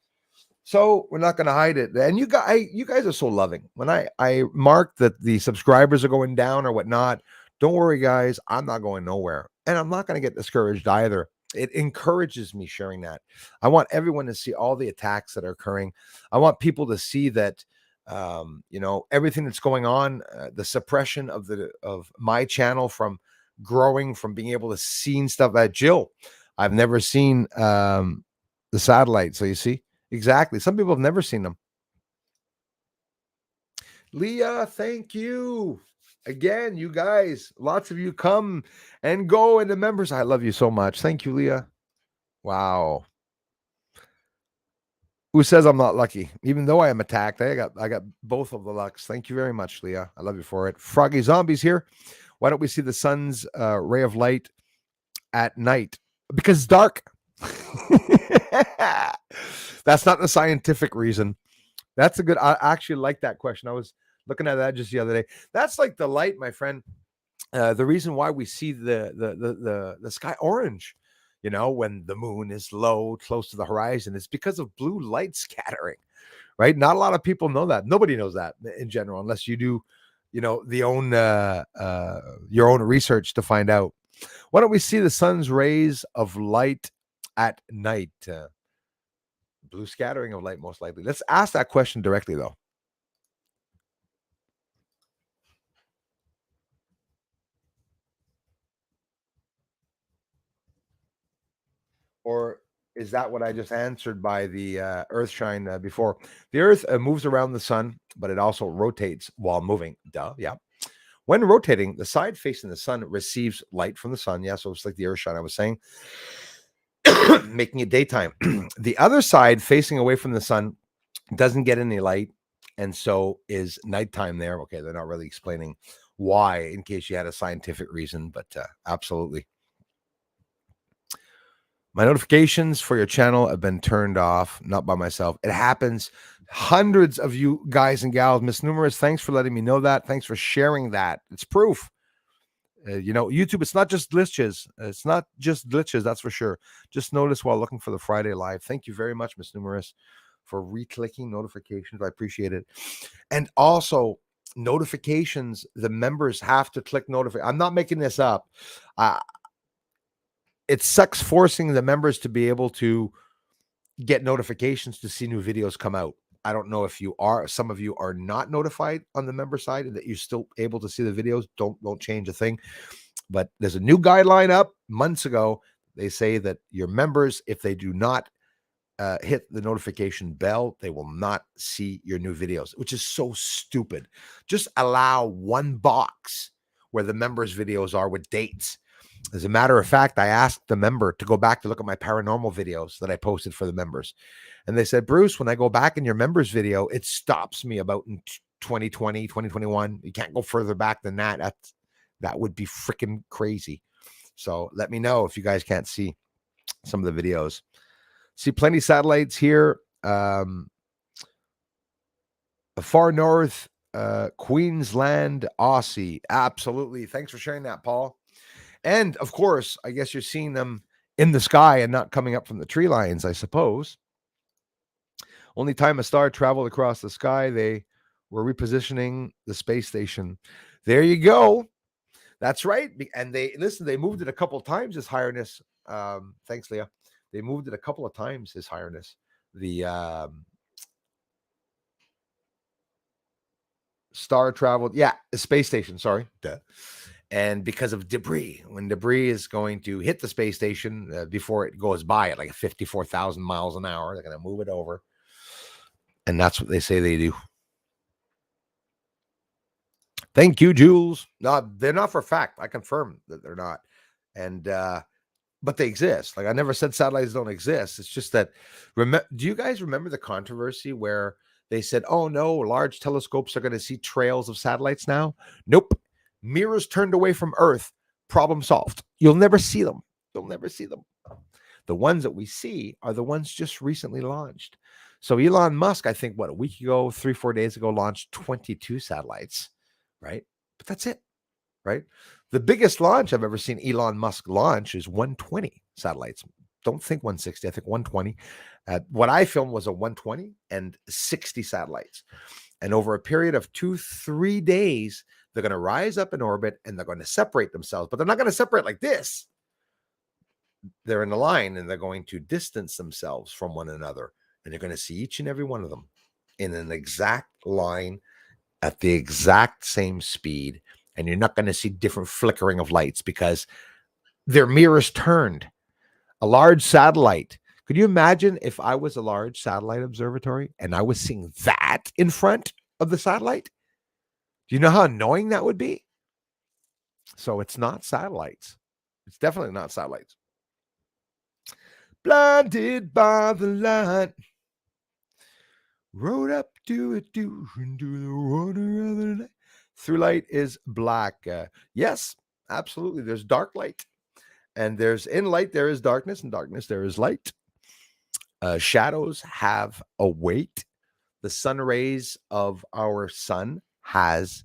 So we're not going to hide it. And you guys are so loving. When I mark that the subscribers are going down or whatnot, don't worry, guys. I'm not going nowhere. And I'm not going to get discouraged either. It encourages me sharing that. I want everyone to see all the attacks that are occurring. I want people to see that, everything that's going on, the suppression of my channel from growing, from being able to see stuff. Jill, I've never seen the satellite. So you see, exactly. Some people have never seen them. Leah, thank you. Again, you guys, lots of you come and go, and the members, I love you so much. Thank you, Leah. Wow. Who says I'm not lucky? Even though I am attacked, I got both of the lucks. Thank you very much, Leah. I love you for it. Froggy Zombies here. Why don't we see the sun's ray of light at night? Because it's dark. That's not the scientific reason. That's a good. I actually like that question. I was looking at that just the other day. That's like the light, my friend. The reason why we see the sky orange, when the moon is low, close to the horizon, is because of blue light scattering, right? Not a lot of people know that. Nobody knows that in general, unless you do, your own research to find out. Why don't we see the sun's rays of light at night? Blue scattering of light, most likely. Let's ask that question directly, though. Or is that what I just answered by the Earth shine before? The Earth moves around the sun, but it also rotates while moving. Duh, yeah. When rotating, the side facing the sun receives light from the sun. Yeah, so it's like the Earth shine I was saying, making it daytime. The other side facing away from the sun doesn't get any light, and so is nighttime there. Okay, they're not really explaining why, in case you had a scientific reason, but absolutely. My notifications for your channel have been turned off, not by myself. It happens. Hundreds of you guys and gals, Miss Numerous, thanks for letting me know that. Thanks for sharing that. It's proof. YouTube, it's not just glitches. It's not just glitches, that's for sure. Just notice while looking for the Friday live. Thank you very much, Miss Numerous, for re-clicking notifications. I appreciate it. And also, notifications, the members have to click notify. I'm not making this up. It sucks forcing the members to be able to get notifications to see new videos come out. I don't know if you are. Some of you are not notified on the member side and that you're still able to see the videos. Don't change a thing. But there's a new guideline up months ago. They say that your members, if they do not hit the notification bell, they will not see your new videos, which is so stupid. Just allow one box where the members' videos are with dates. As a matter of fact, I asked the member to go back to look at my paranormal videos that I posted for the members. And they said, Bruce, when I go back in your members video, it stops me about in 2020, 2021. You can't go further back than that. That would be freaking crazy. So let me know if you guys can't see some of the videos. See plenty of satellites here. Far north, Queensland, Aussie. Absolutely. Thanks for sharing that, Paul. And of course, I guess you're seeing them in the sky and not coming up from the tree lines, I suppose. Only time a star traveled across the sky, they were repositioning the space station. There you go. That's right. And they moved it a couple of times, His Highness. Thanks, Leah. They moved it a couple of times, His Highness. The star traveled, the space station, sorry. Duh. And because of debris, when debris is going to hit the space station before it goes by at like 54,000 miles an hour, they're going to move it over. And that's what they say they do. Thank you, Jules. No, they're not for fact. I confirm that they're not. And, but they exist. Like I never said satellites don't exist. It's just that, do you guys remember the controversy where they said, oh no, large telescopes are going to see trails of satellites now? Nope. Mirrors turned away from Earth, problem solved. You'll never see them. You'll never see them. The ones that we see are the ones just recently launched. So Elon Musk, I think, a week ago, 3-4 days ago, launched 22 satellites, right? But that's it, right? The biggest launch I've ever seen Elon Musk launch is 120 satellites. Don't think 160, I think 120. What I filmed was a 120 and 60 satellites. And over a period of 2-3 days, they're going to rise up in orbit and they're going to separate themselves. But they're not going to separate like this. They're in a line and they're going to distance themselves from one another. And you're going to see each and every one of them in an exact line at the exact same speed. And you're not going to see different flickering of lights because their mirrors turned. A large satellite. Could you imagine if I was a large satellite observatory and I was seeing that in front of the satellite? Do you know how annoying that would be? So it's not satellites. It's definitely not satellites. Blinded by the light. Rode up to it, into the water of the night. Through light is black. Yes, absolutely. There's dark light. And in light, there is darkness. In darkness, there is light. Shadows have a weight. The sun rays of our sun has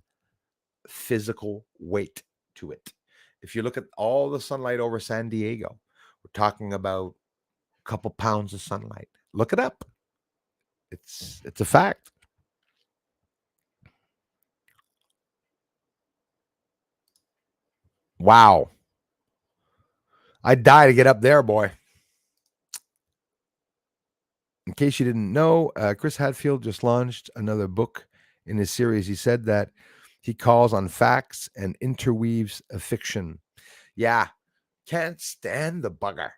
physical weight to it. If you look at all the sunlight over San Diego, we're talking about a couple pounds of sunlight. Look it up. It's a fact. Wow. I'd die to get up there, boy. In case you didn't know, Chris Hadfield just launched another book in his series. He said that he calls on facts and interweaves a fiction. Yeah, can't stand the bugger.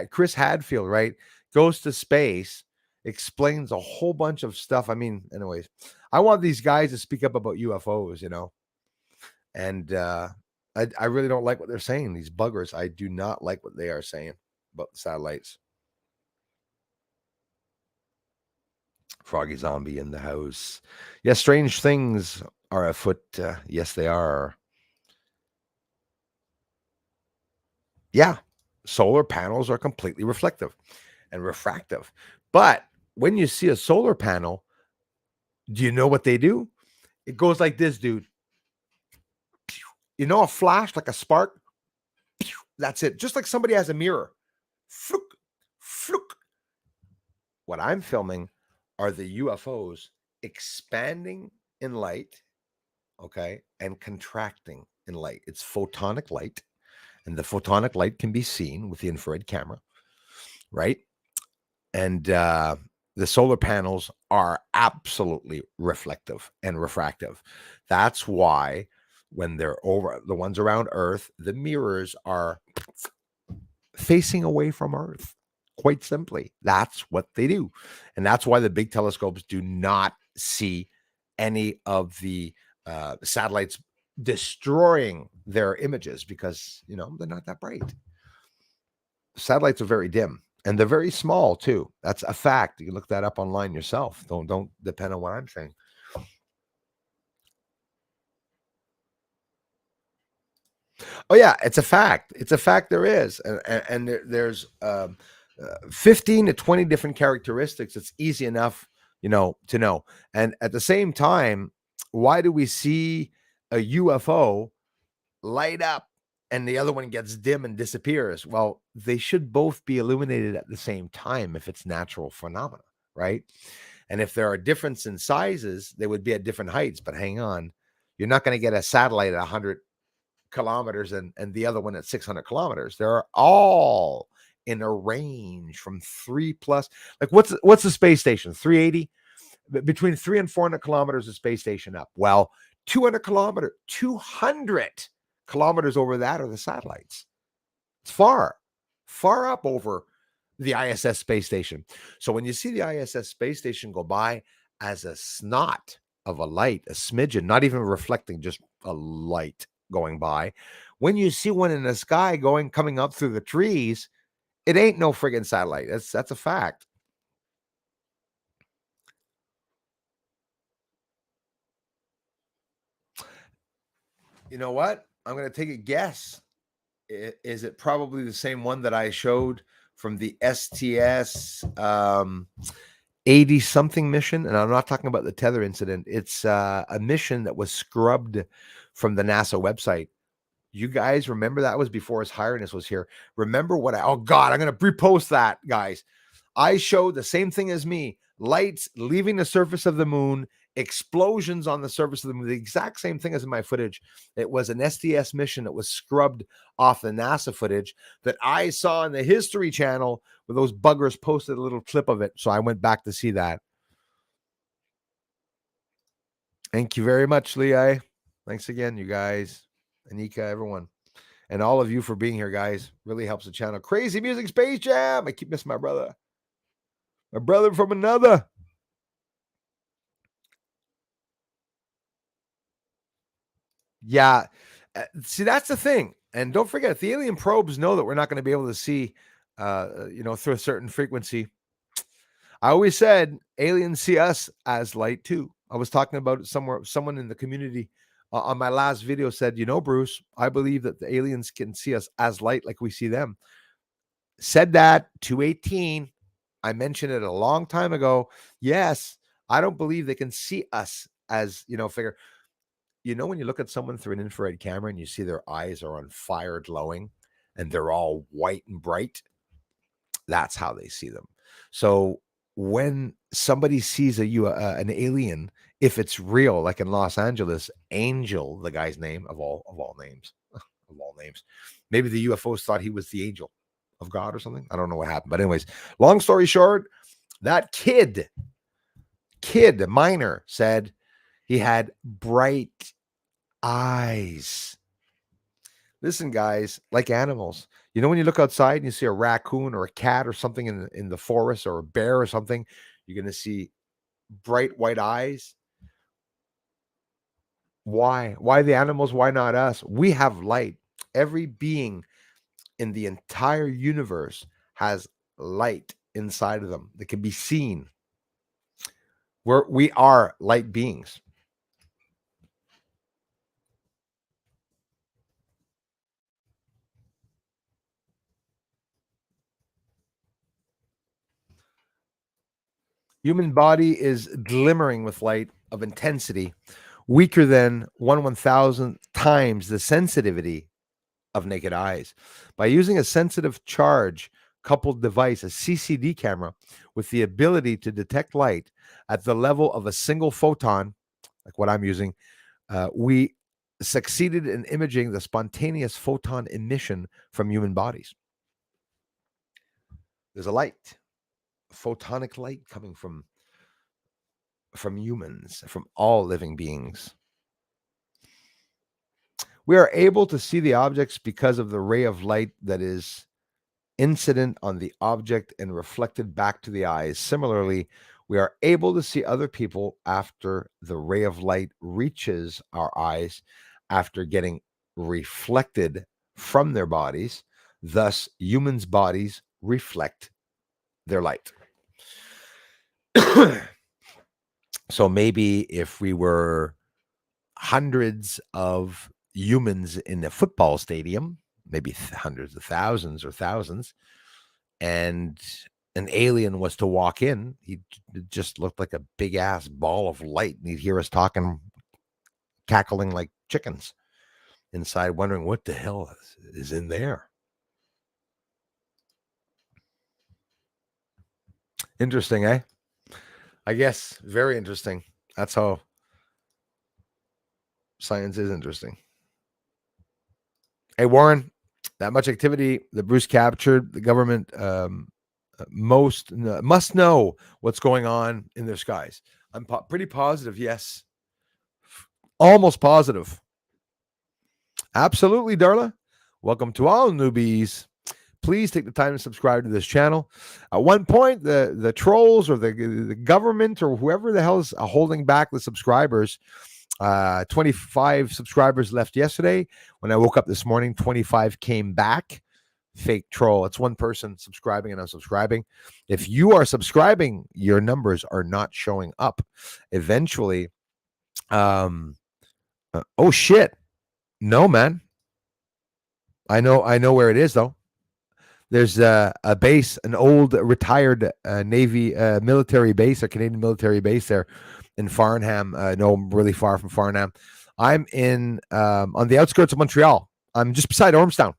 Chris Hadfield, right, goes to space, explains a whole bunch of stuff. I mean, anyways, I want these guys to speak up about UFOs, and I really don't like what they're saying. These buggers, I do not like what they are saying about the satellites. Froggy Zombie in the house. Yes, strange things are afoot. Yes, they are. Yeah, solar panels are completely reflective and refractive. But when you see a solar panel, do you know what they do? It goes like this, dude. A flash, like a spark? That's it. Just like somebody has a mirror. Fluke, fluke. What I'm filming are the UFOs expanding in light, okay, and contracting in light. It's photonic light, and the photonic light can be seen with the infrared camera, right? And the solar panels are absolutely reflective and refractive. That's why when they're over the ones around Earth, the mirrors are facing away from Earth. Quite simply, that's what they do. And that's why the big telescopes do not see any of the satellites destroying their images because, they're not that bright. Satellites are very dim and they're very small too. That's a fact. You can look that up online yourself. Don't depend on what I'm saying. Oh yeah, it's a fact. It's a fact. There is, and there's 15 to 20 different characteristics. It's easy enough, to know. And at the same time, why do we see a UFO light up and the other one gets dim and disappears? Well, they should both be illuminated at the same time if it's natural phenomena, right? And if there are difference in sizes, they would be at different heights. But hang on, you're not going to get a satellite at 100 kilometers and the other one at 600 kilometers. They're all in a range from 3 plus. Like what's the space station? 380? Between 3 and 400 kilometers of space station up. Well, 200 kilometers over that are the satellites. It's far up over the ISS space station. So when you see the ISS space station go by as a snot of a light, a smidgen, not even reflecting, just a light going by, when you see one in the sky coming up through the trees, it ain't no friggin' satellite. That's a fact. You know what? I'm going to take a guess. Is it probably the same one that I showed from the STS 80 something mission? And I'm not talking about the tether incident. It's a mission that was scrubbed from the NASA website. You guys remember that was before His Highness was here. Remember oh God, I'm going to repost that, guys. I showed the same thing as me, lights leaving the surface of the moon, explosions on the surface of the moon, the exact same thing as in my footage. It was an STS mission that was scrubbed off the NASA footage that I saw on the History Channel where those buggers posted a little clip of it. So I went back to see that. Thank you very much, Leah. Thanks again, you guys. Anika, everyone. And all of you for being here, guys. Really helps the channel. Crazy Music Space Jam. I keep missing my brother. My brother from another. Yeah. See, that's the thing. And don't forget, the alien probes know that we're not going to be able to see, through a certain frequency. I always said aliens see us as light too. I was talking about it somewhere. Someone in the community on my last video said, Bruce, I believe that the aliens can see us as light like we see them. Said that 218. I mentioned it a long time ago. Yes, I don't believe they can see us as, figure. When you look at someone through an infrared camera and you see their eyes are on fire glowing and they're all white and bright, that's how they see them. So when somebody sees an alien, if it's real, like in Los Angeles, Angel, the guy's name of all names, of all names, maybe the UFOs thought he was the angel of God or something. I don't know what happened, but anyways, long story short, that kid, minor, said he had bright eyes. Listen, guys, like animals, when you look outside and you see a raccoon or a cat or something in the forest, or a bear or something, you're going to see bright white eyes. Why the animals? Why not us? We have light. Every being in the entire universe has light inside of them that can be seen. We are light beings. Human body is glimmering with light of intensity, weaker than 1/1000 times the sensitivity of naked eyes. By using a sensitive charge coupled device, a CCD camera, with the ability to detect light at the level of a single photon, like what I'm using, we succeeded in imaging the spontaneous photon emission from human bodies. There's a light. photonic light coming from humans, from all living beings. We are able to see the objects because of the ray of light that is incident on the object and reflected back to the eyes. Similarly, we are able to see other people after the ray of light reaches our eyes after getting reflected from their bodies. Thus, humans' bodies reflect their light. So maybe if we were hundreds of humans in a football stadium, maybe hundreds of thousands or thousands, and an alien was to walk in, he just looked like a big ass ball of light, and he'd hear us talking, cackling like chickens inside, wondering what the hell is in there. Interesting, eh? I guess very interesting. That's how science is interesting. Hey, Warren, that much activity that Bruce captured, the government must know what's going on in their skies. I'm pretty positive, yes. Almost positive. Absolutely, Darla. Welcome to all newbies. Please take the time to subscribe to this channel. At one point, the trolls or the government or whoever the hell is holding back the subscribers, 25 subscribers left yesterday. When I woke up this morning, 25 came back. Fake troll. It's one person subscribing and unsubscribing. If you are subscribing, your numbers are not showing up. Eventually, oh shit. No, man. I know where it is though. There's a base, an old retired Navy military base, a Canadian military base there in Farnham. No, really far from Farnham. I'm in on the outskirts of Montreal. I'm just beside Ormstown,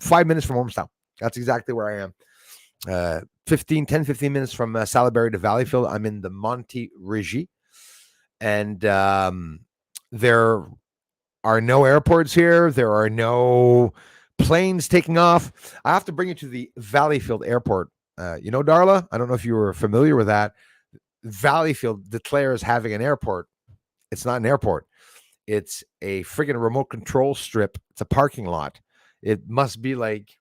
5 minutes from Ormstown. That's exactly where I am. 15 minutes from Salaberry to Valleyfield. I'm in the Montérégie. And there are no airports here. There are no planes taking off. I have to bring you to the Valleyfield Airport. Darla, I don't know if you were familiar with that. Valleyfield declares having an airport. It's not an airport. It's a friggin' remote control strip. It's a parking lot. It must be like,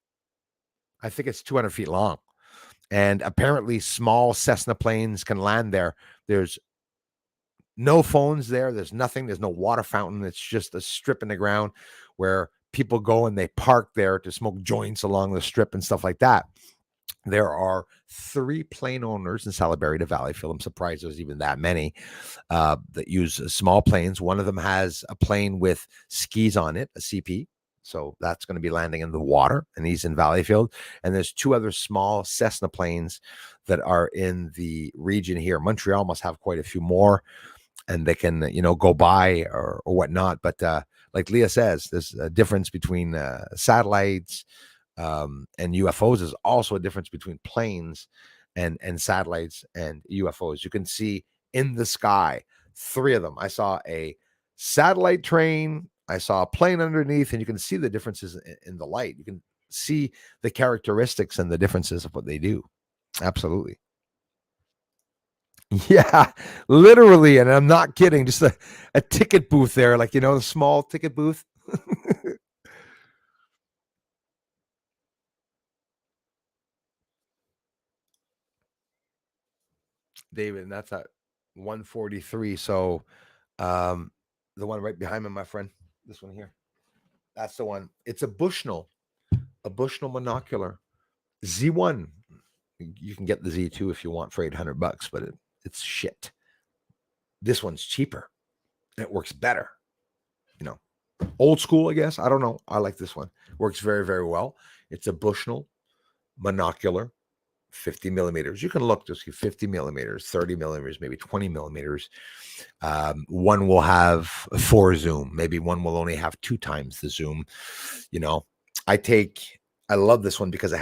I think it's 200 feet long. And apparently small Cessna planes can land there. There's no phones there. There's nothing. There's no water fountain. It's just a strip in the ground where people go and they park there to smoke joints along the strip and stuff like that. There are 3 plane owners in Salaberry to Valleyfield. I'm surprised there's even that many that use small planes. One of them has a plane with skis on it, a CP. So that's going to be landing in the water, and he's in Valleyfield. And there's 2 other small Cessna planes that are in the region here. Montreal must have quite a few more, and they can, go by or whatnot. But like Leah says, there's a difference between satellites and UFOs. There's also a difference between planes and satellites and UFOs. You can see in the sky 3 of them. I saw a satellite train. I saw a plane underneath, and you can see the differences in the light. You can see the characteristics and the differences of what they do. Absolutely. Yeah, literally. And I'm not kidding. Just a ticket booth there, like, the small ticket booth. David, and that's at 143. So the one right behind me, my friend, this one here, that's the one. It's a Bushnell monocular Z1. You can get the Z2 if you want for $800, but it's shit. This one's cheaper and it works better. Old school, I guess. I don't know. I like this one. Works very, very well. It's a Bushnell monocular, 50 millimeters. You can look to see 50 millimeters, 30 millimeters, maybe 20 millimeters. One will have 4 zoom. Maybe one will only have 2 times the zoom. I love this one because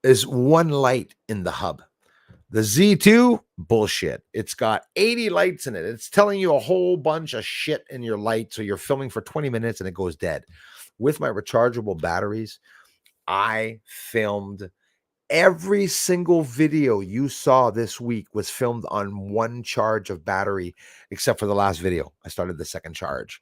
there's one light in the hub. The Z2, bullshit. It's got 80 lights in it. It's telling you a whole bunch of shit in your light. So you're filming for 20 minutes and it goes dead. With my rechargeable batteries, I filmed Every single video you saw this week was filmed on one charge of battery, except for the last video. I started the second charge.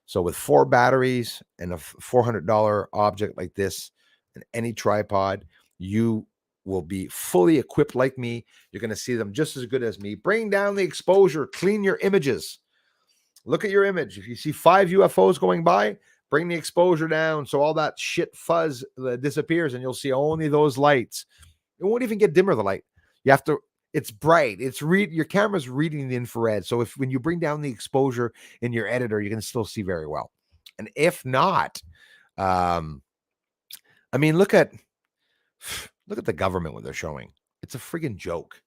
So with 4 batteries and a $400 object like this and any tripod, you will be fully equipped like me. You're going to see them just as good as me. Bring down the exposure, clean your images. Look at your image. If you see 5 UFOs going by, bring the exposure down so all that shit fuzz disappears and you'll see only those lights. It won't even get dimmer, the light. You have to, it's bright. Your camera's reading the infrared. So when you bring down the exposure in your editor, you can still see very well. And if not, I mean, look at the government, what they're showing. It's a friggin' joke.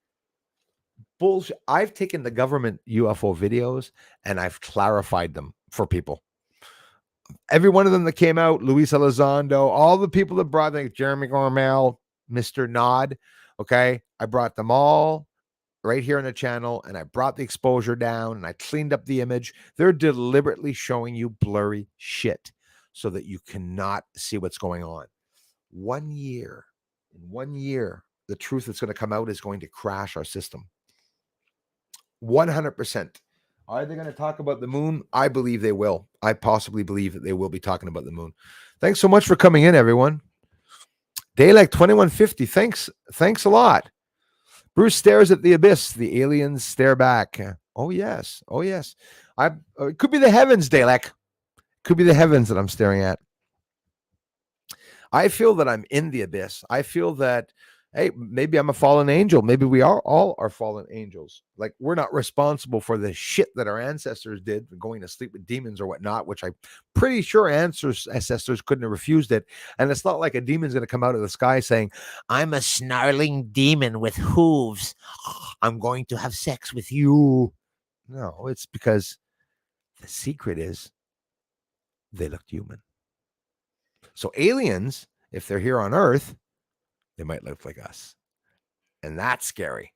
Bullshit. I've taken the government UFO videos and I've clarified them for people. Every one of them that came out, Luis Elizondo, all the people that brought, like Jeremy Gormel, Mr. Nod, okay? I brought them all right here on the channel, and I brought the exposure down, and I cleaned up the image. They're deliberately showing you blurry shit so that you cannot see what's going on. In 1 year, the truth that's going to come out is going to crash our system. 100%. Are they going to talk about the moon? I believe they will. I possibly believe that they will be talking about the moon. Thanks so much for coming in, everyone. Dalek 2150. Thanks a lot. Bruce stares at the abyss. The aliens stare back. Oh yes. It could be the heavens, Dalek. Could be the heavens that I'm staring at. I feel that I'm in the abyss. I feel that, hey, maybe I'm a fallen angel. Maybe we are all are fallen angels. Like, we're not responsible for the shit that our ancestors did, going to sleep with demons or whatnot, which I'm pretty sure ancestors couldn't have refused it. And it's not like a demon's going to come out of the sky saying, I'm a snarling demon with hooves. I'm going to have sex with you. No, it's because the secret is they looked human. So aliens, if they're here on Earth, they might look like us. And that's scary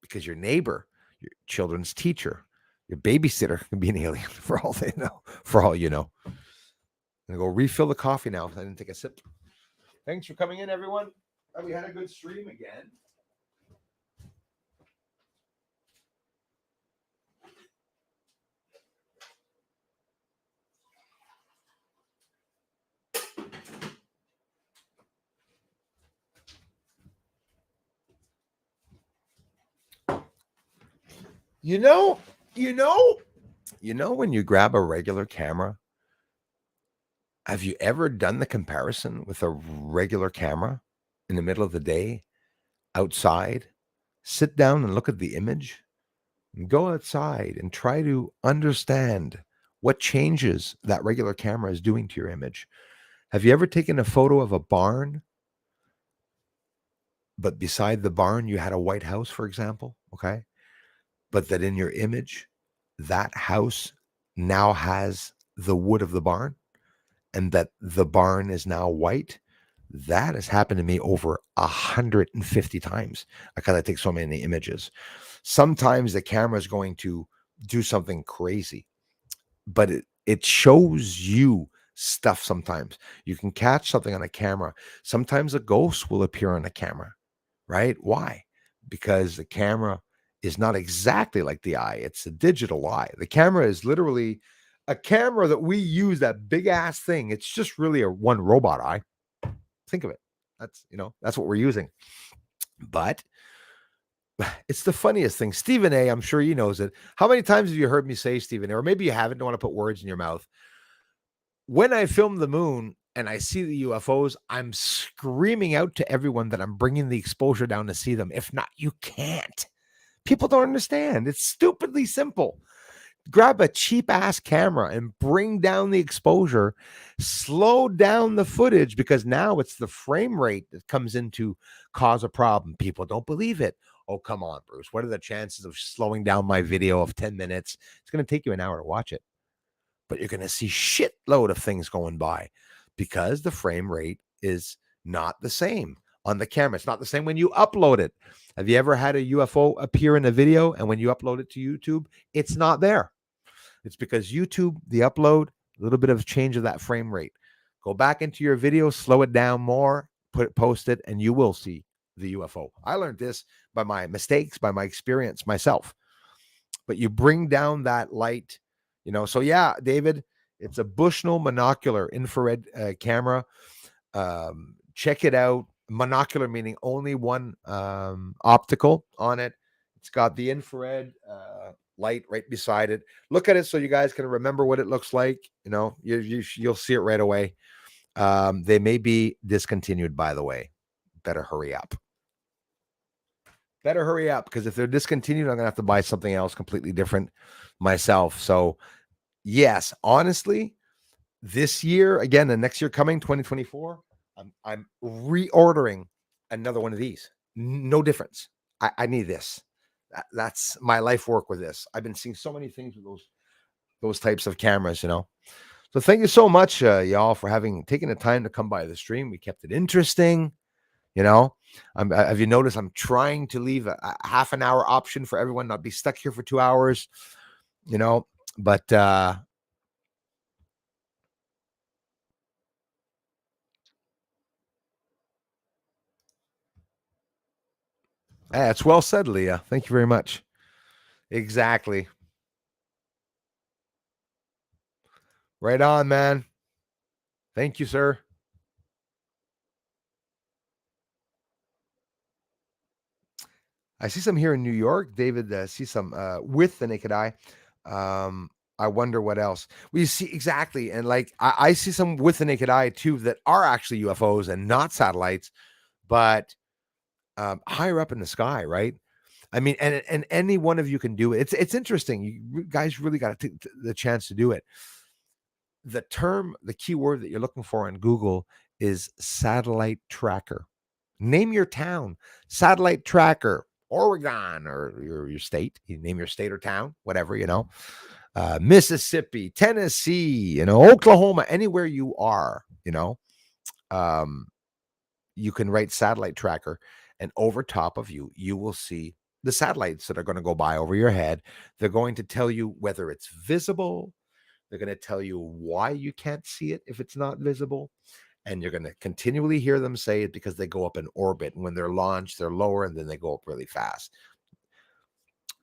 because your neighbor, your children's teacher, your babysitter can be an alien for all they know, for all you know. I'm going to go refill the coffee now. I didn't take a sip. Thanks for coming in, everyone. We had a good stream again. You know, when you grab a regular camera, have you ever done the comparison with a regular camera in the middle of the day, outside? Sit down and look at the image and go outside and try to understand what changes that regular camera is doing to your image. Have you ever taken a photo of a barn, but beside the barn you had a white house, for example? Okay. But that in your image, that house now has the wood of the barn and that the barn is now white. That has happened to me over 150 times because I take so many images. Sometimes the camera is going to do something crazy, but it shows you stuff. Sometimes you can catch something on a camera. Sometimes a ghost will appear on a camera, right? Why? Because the camera is not exactly like the eye. It's a digital eye. The camera is literally a camera that we use, that big ass thing. It's just really a one robot eye. Think of it. That's what we're using. But it's the funniest thing. Stephen A, I'm sure he knows it. How many times have you heard me say, Stephen A, or maybe you haven't, don't want to put words in your mouth. When I film the moon and I see the UFOs, I'm screaming out to everyone that I'm bringing the exposure down to see them. If not, you can't. People don't understand. It's stupidly simple. Grab a cheap ass camera and bring down the exposure, slow down the footage, because now it's the frame rate that comes in to cause a problem. People don't believe it. Oh, come on, Bruce. What are the chances of slowing down my video of 10 minutes? It's going to take you an hour to watch it, but you're going to see shitload of things going by because the frame rate is not the same on the camera. It's not the same when you upload it. Have you ever had a UFO appear in a video and when you upload it to YouTube, it's not there? It's because YouTube, the upload, a little bit of change of that frame rate. Go back into your video, slow it down more, post it, and you will see the UFO. I learned this by my mistakes, by my experience myself. But you bring down that light, So yeah, David, it's a Bushnell monocular infrared camera. Check it out. Monocular meaning only one optical on it. It's got the infrared light right beside it. Look at it so you guys can remember what it looks like. You'll see it right away. They may be discontinued, by the way. Better hurry up. Because if they're discontinued, I'm gonna have to buy something else completely different myself. So yes, honestly, this year, again, the next year coming, 2024, I'm reordering another one of these. No difference. I need this. That's my life work with this. I've been seeing so many things with those types of cameras, So thank you so much, y'all, for taking the time to come by the stream. We kept it interesting. Have you noticed I'm trying to leave a half an hour option for everyone, not be stuck here for 2 hours, but it's well said, Leah. Thank you very much. Exactly. Right on, man. Thank you, sir. I see some here in New York. David sees some with the naked eye. I wonder what else. We see exactly. And like I see some with the naked eye too that are actually UFOs and not satellites, but higher up in the sky, right? I mean, and any one of you can do it. It's interesting. You guys really got to take the chance to do it. The keyword that you're looking for on Google is satellite tracker. Name your town, satellite tracker, Oregon, or your state. You name your state or town, whatever, Mississippi, Tennessee, Oklahoma, anywhere you are, you can write satellite tracker, and over top of you will see the satellites that are going to go by over your head. They're going to tell you whether it's visible. They're going to tell you why you can't see it if it's not visible. And you're going to continually hear them say it because they go up in orbit. And when they're launched, they're lower, and then they go up really fast.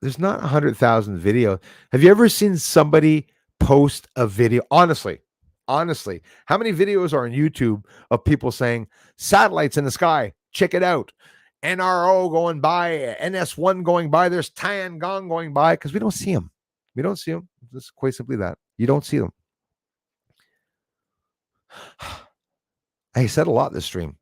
There's not 100,000 videos. Have you ever seen somebody post a video? Honestly, how many videos are on YouTube of people saying satellites in the sky? Check it out. NRO going by, NS1 going by. There's Tiangong going by, because we don't see them. It's quite simply that. You don't see them. I said a lot this stream.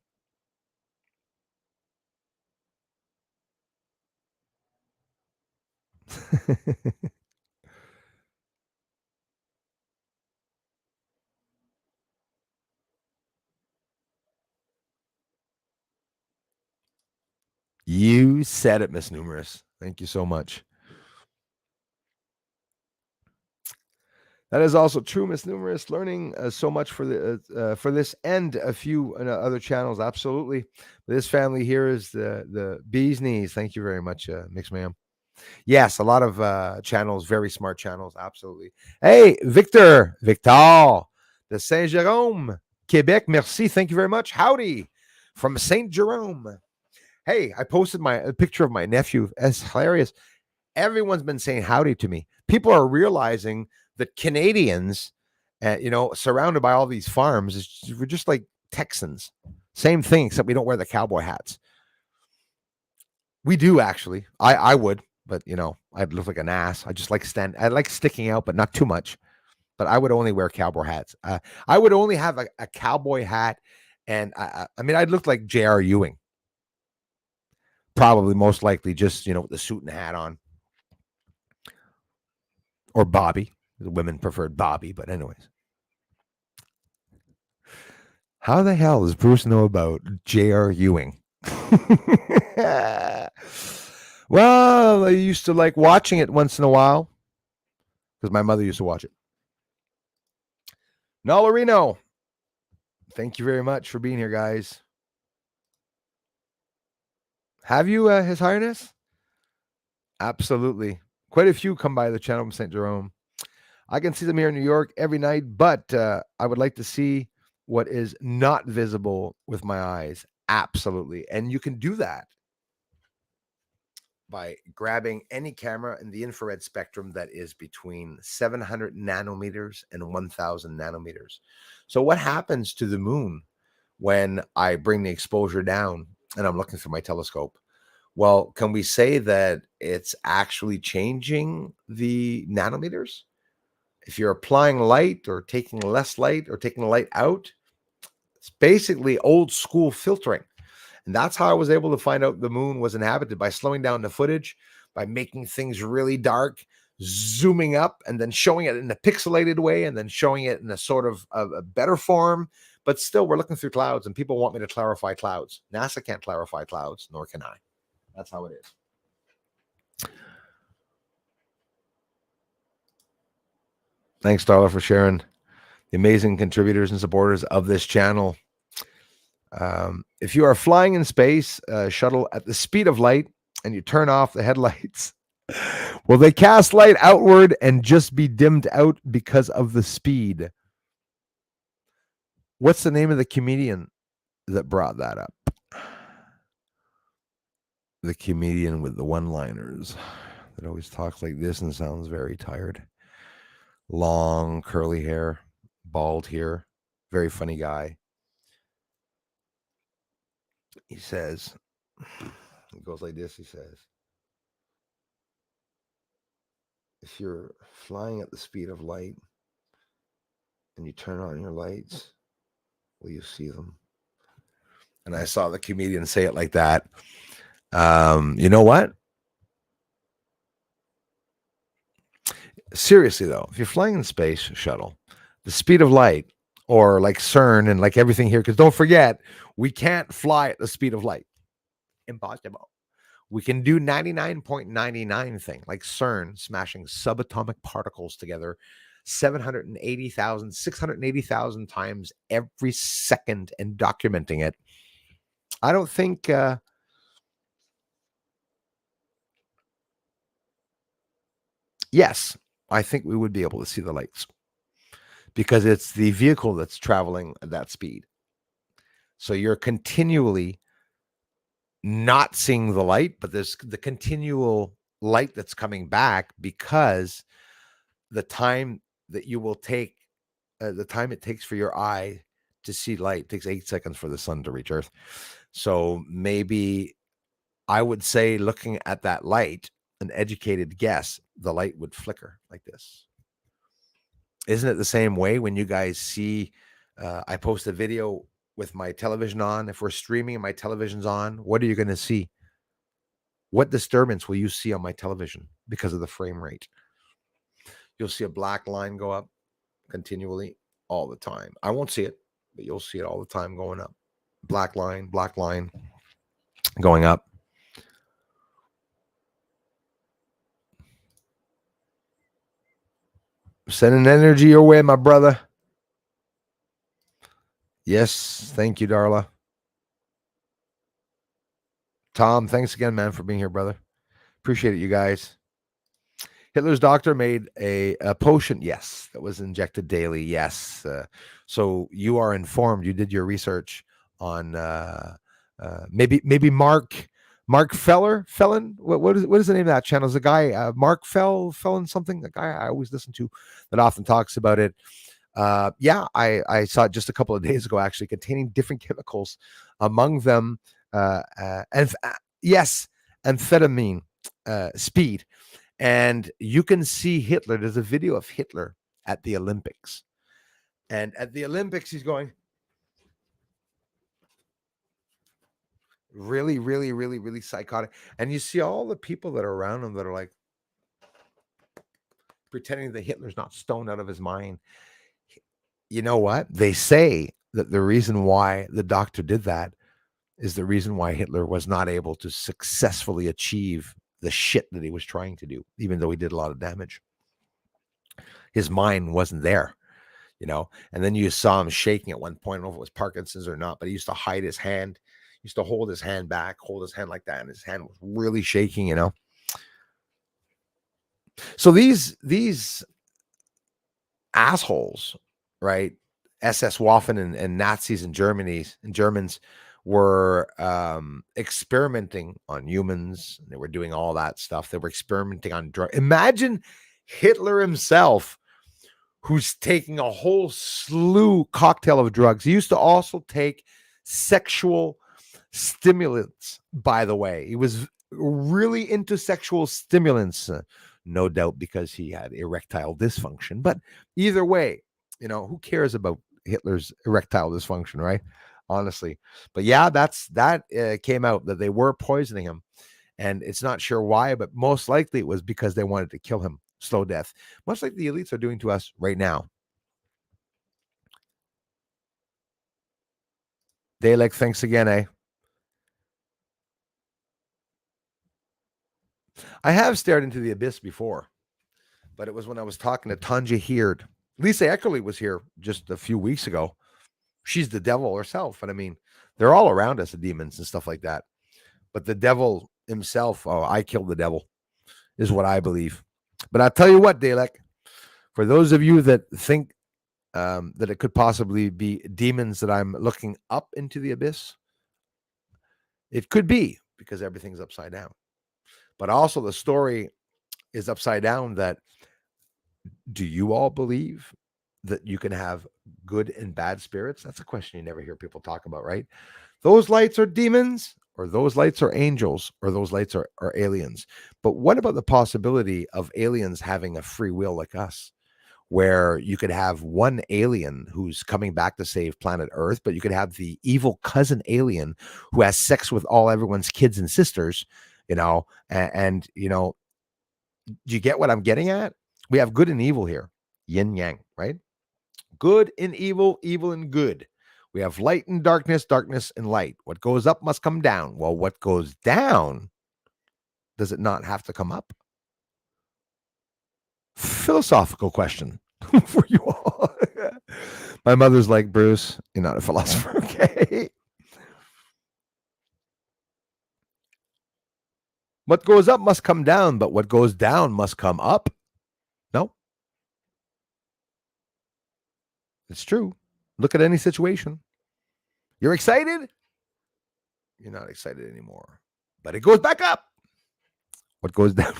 You said it, Miss Numerous. Thank you so much. That is also true, Miss Numerous. Learning so much for this and a few other channels. Absolutely. This family here is the bee's knees. Thank you very much, Mix Ma'am. Yes, a lot of channels, very smart channels. Absolutely. Hey, Victor de Saint Jérôme, Quebec. Merci. Thank you very much. Howdy from Saint Jerome. Hey, I posted a picture of my nephew. It's hilarious. Everyone's been saying howdy to me. People are realizing that Canadians, surrounded by all these farms, we're just like Texans. Same thing, except we don't wear the cowboy hats. We do, actually. I would, but I'd look like an ass. I like sticking out, but not too much. But I would only wear cowboy hats. I would only have a cowboy hat, and I'd look like J.R. Ewing. Probably, most likely, just with the suit and hat on, or Bobby. The women preferred Bobby, but anyways. How the hell does Bruce know about J.R. Ewing? Well, I used to like watching it once in a while because my mother used to watch it. Nolarino, thank you very much for being here, guys. Have you, His Highness? Absolutely. Quite a few come by the channel from St. Jerome. I can see them here in New York every night, but I would like to see what is not visible with my eyes. Absolutely. And you can do that by grabbing any camera in the infrared spectrum that is between 700 nanometers and 1000 nanometers. So what happens to the moon when I bring the exposure down and I'm looking through my telescope? Well, can we say that it's actually changing the nanometers? If you're applying light or taking less light or taking the light out, it's basically old school filtering. And that's how I was able to find out the moon was inhabited, by slowing down the footage, by making things really dark, zooming up, and then showing it in a pixelated way, and then showing it in a sort of a better form. But still, we're looking through clouds, and people want me to clarify clouds. NASA can't clarify clouds, nor can I. That's how it is. Thanks, Darla, for sharing the amazing contributors and supporters of this channel. If you are flying in space, shuttle at the speed of light, and you turn off the headlights, will they cast light outward and just be dimmed out because of the speed? What's the name of the comedian that brought that up? The comedian with the one-liners that always talks like this and sounds very tired. Long curly hair, bald here, very funny guy. He says, it goes like this. He says, if you're flying at the speed of light and you turn on your lights, will you see them? And I saw the comedian say it like that. You know what? Seriously, though, if you're flying in space shuttle, the speed of light, or like CERN and like everything here, because don't forget, we can't fly at the speed of light. Impossible. We can do 99.99 thing, like CERN smashing subatomic particles together 780,000, 680,000 times every second and documenting it. I don't think yes, I think we would be able to see the lights because it's the vehicle that's traveling at that speed. So you're continually not seeing the light, but there's the continual light that's coming back because the time that you will take, the time it takes for your eye to see light takes 8 seconds for the sun to reach Earth. So maybe I would say, looking at that light, an educated guess, the light would flicker like this. Isn't it the same way when you guys see, I post a video with my television on? If we're streaming and my television's on, what are you going to see? What disturbance will you see on my television because of the frame rate? You'll see a black line go up continually all the time. I won't see it, but you'll see it all the time going up. Black line going up. Sending energy your way, my brother. Yes, thank you, Darla. Tom, thanks again, man, for being here, brother. Appreciate it, you guys. Hitler's doctor made a potion, yes, that was injected daily, yes. So you are informed. You did your research on maybe Mark Felon. What is the name of that channel? Is a guy Mark Felon something? A guy I always listen to that often talks about it. Yeah, I saw it just a couple of days ago, actually, containing different chemicals, among them yes, amphetamine, speed. And you can see Hitler. There's a video of Hitler at the Olympics. And at the Olympics, he's going really, really, really, really psychotic. And you see all the people that are around him that are like pretending that Hitler's not stoned out of his mind. You know what? They say that the reason why the doctor did that is the reason why Hitler was not able to successfully achieve the shit that he was trying to do, even though he did a lot of damage. His mind wasn't there, you know. And then you saw him shaking at one point. I don't know if it was Parkinson's or not, but he used to hide his hand. He used to hold his hand back, hold his hand like that, and his hand was really shaking, you know. So these assholes, right? SS Waffen and Nazis and Germans were experimenting on humans. They were doing all that stuff. They were experimenting on drugs. Imagine Hitler himself, who's taking a whole cocktail of drugs. He used to also take sexual stimulants, by the way. He was really into sexual stimulants, no doubt because he had erectile dysfunction. But either way, who cares about Hitler's erectile dysfunction, right? Honestly. But yeah, that came out that they were poisoning him. And it's not sure why, but most likely it was because they wanted to kill him, slow death, much like the elites are doing to us right now. Dalek, thanks again, eh? I have stared into the abyss before, but it was when I was talking to Tanja Heard. Lisa Eckerly was here just a few weeks ago. She's the devil herself. And I mean, they're all around us, the demons and stuff like that. But the devil himself, I killed the devil, is what I believe. But I'll tell you what, Dalek, for those of you that think that it could possibly be demons that I'm looking up into the abyss, it could be because everything's upside down. But also the story is upside down that do you all believe that you can have good and bad spirits? That's a question you never hear people talk about, right? Those lights are demons, or those lights are angels, or those lights are aliens. But what about the possibility of aliens having a free will like us, where you could have one alien who's coming back to save planet Earth, but you could have the evil cousin alien who has sex with everyone's kids and sisters, and do you get what I'm getting at? We have good and evil here, yin yang, right? Good and evil, evil and good. We have light and darkness, darkness and light. What goes up must come down. Well, what goes down, does it not have to come up? Philosophical question for you all. My mother's like, Bruce, you're not a philosopher, okay? What goes up must come down, but what goes down must come up. No, it's true. Look at any situation. You're excited? You're not excited anymore. But it goes back up. What goes down?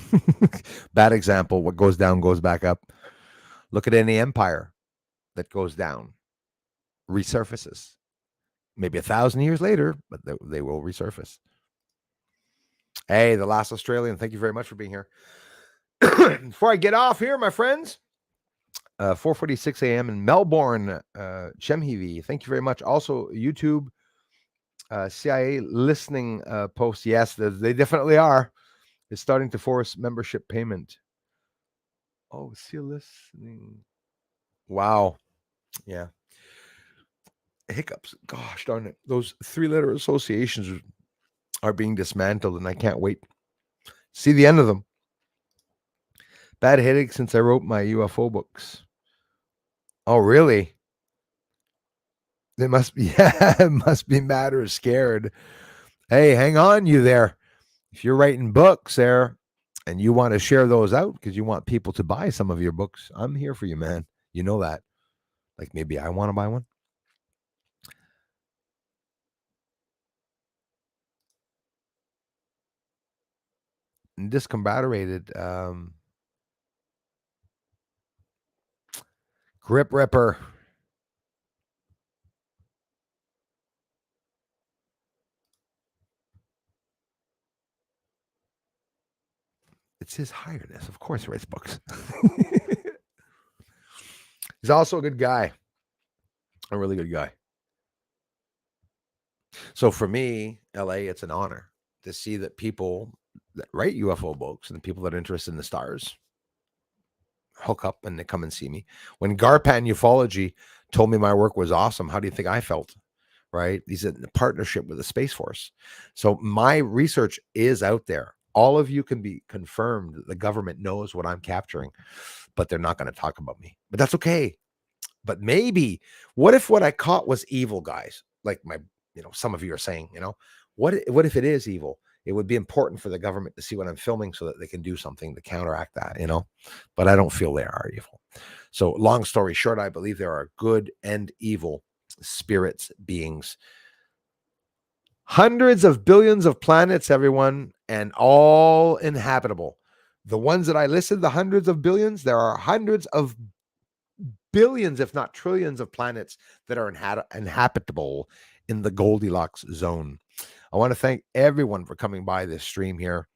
Bad example. What goes down goes back up. Look at any empire that goes down, resurfaces. Maybe 1,000 years later, but they will resurface. Hey, the last Australian. Thank you very much for being here. Before I get off here, my friends, 4:46 a.m. in Melbourne, Chemhivi. Thank you very much. Also, YouTube, CIA listening posts. Yes, they definitely are. It's starting to force membership payment. Oh, see listening. Wow. Yeah. Hiccups. Gosh darn it. Those 3-letter associations are being dismantled, and I can't wait. See the end of them. Bad headache since I wrote my UFO books. Oh, really? It must be, yeah, it must be mad or scared. Hey, hang on, you there. If you're writing books there and you want to share those out because you want people to buy some of your books, I'm here for you, man. You know that. Like maybe I want to buy one. And discombobulated. Grip Ripper. It's His Highness. Of course, he writes books. He's also a good guy. A really good guy. So for me, LA, it's an honor to see that people that write UFO books and the people that are interested in the stars hook up and they come and see me. When Garpan Ufology told me my work was awesome, how do you think I felt? Right? He's in a partnership with the Space Force. So my research is out there. All of you can be confirmed that the government knows what I'm capturing, but they're not going to talk about me. But that's okay. But maybe, what if what I caught was evil, guys? Like some of you are saying, what if it is evil? It would be important for the government to see what I'm filming so that they can do something to counteract that, but I don't feel they are evil. So long story short, I believe there are good and evil spirits, beings Hundreds of billions of planets, everyone, and all inhabitable. The ones that I listed, the hundreds of billions, there are hundreds of billions, if not trillions, of planets that are inhabitable in the Goldilocks zone. I want to thank everyone for coming by this stream here,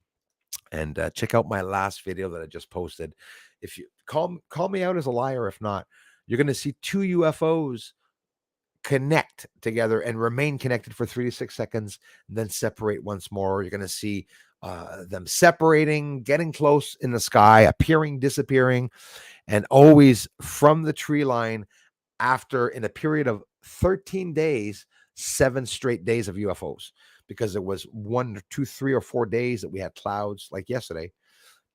and check out my last video that I just posted. If you call me out as a liar, if not, you're going to see two UFOs connect together and remain connected for 3 to 6 seconds, then separate once more. You're going to see them separating, getting close in the sky, appearing, disappearing, and always from the tree line after, in a period of 13 days, 7 straight days of UFOs, because there was 1 or 2, 3 or 4 days that we had clouds, like yesterday.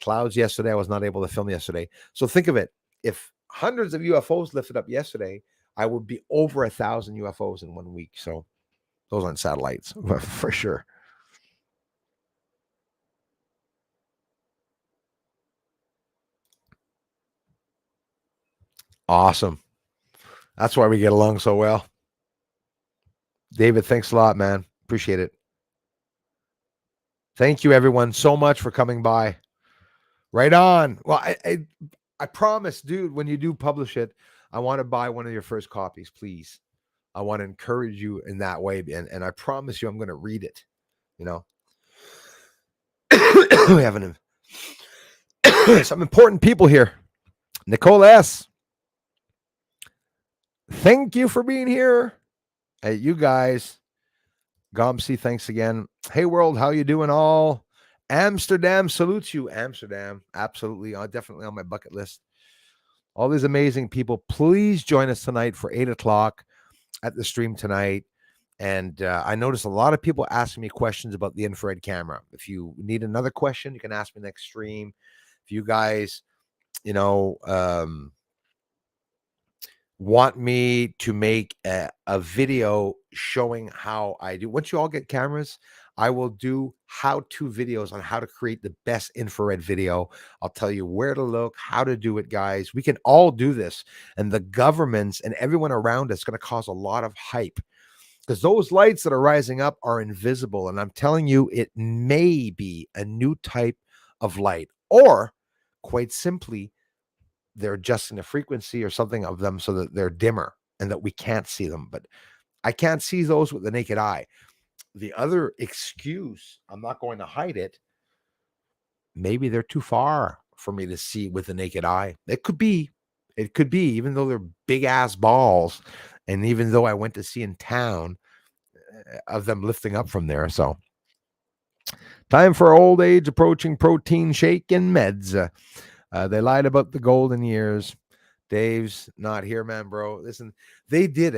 Clouds yesterday. I was not able to film yesterday. So think of it. If hundreds of UFOs lifted up yesterday, I would be over 1,000 UFOs in 1 week. So those aren't satellites for sure. Awesome. That's why we get along so well. David, thanks a lot, man. Appreciate it. Thank you, everyone, so much for coming by. Right on. Well, I promise, dude, when you do publish it, I want to buy one of your first copies, please. I want to encourage you in that way. And I promise you, I'm going to read it. You know, we have some important people here. Nicole S. Thank you for being here. Hey, you guys. Gomsi, thanks again. Hey, world, how you doing all? Amsterdam salutes you. Amsterdam, absolutely. Definitely on my bucket list. All these amazing people. Please join us tonight for 8 o'clock at the stream tonight. And I noticed a lot of people asking me questions about the infrared camera. If you need another question, you can ask me next stream. If you guys, want me to make a video showing how I do, once you all get cameras, I will do how-to videos on how to create the best infrared video. I'll tell you where to look, how to do it, guys. We can all do this. And the governments and everyone around us is going to cause a lot of hype, because those lights that are rising up are invisible. And I'm telling you, it may be a new type of light, or quite simply, they're adjusting the frequency or something of them so that they're dimmer and that we can't see them. But I can't see those with the naked eye. The other excuse, I'm not going to hide it, maybe they're too far for me to see with the naked eye. It could be, even though they're big ass balls. And even though I went to see in town of them lifting up from there. So time for old age approaching, protein shake and meds. They lied about the golden years. Dave's not here, man, bro. Listen, they did,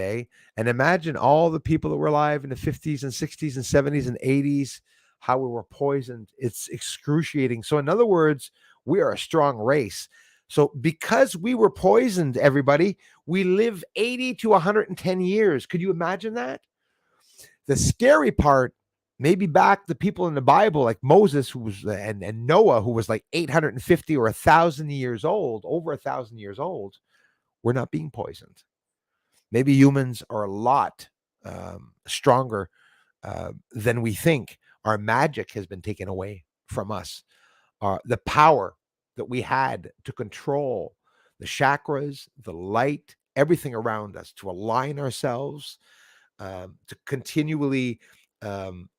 and imagine all the people that were alive in the 50s and 60s and 70s and 80s, how we were poisoned. It's excruciating. So in other words, we are a strong race. So because we were poisoned, everybody, we live 80 to 110 years. Could you imagine that? The scary part, maybe back the people in the Bible, like Moses, who was and Noah, who was like 850 or 1,000 years old, over 1,000 years old, we're not being poisoned. Maybe humans are a lot stronger than we think. Our magic has been taken away from us. The power that we had to control the chakras, the light, everything around us, to align ourselves, to continually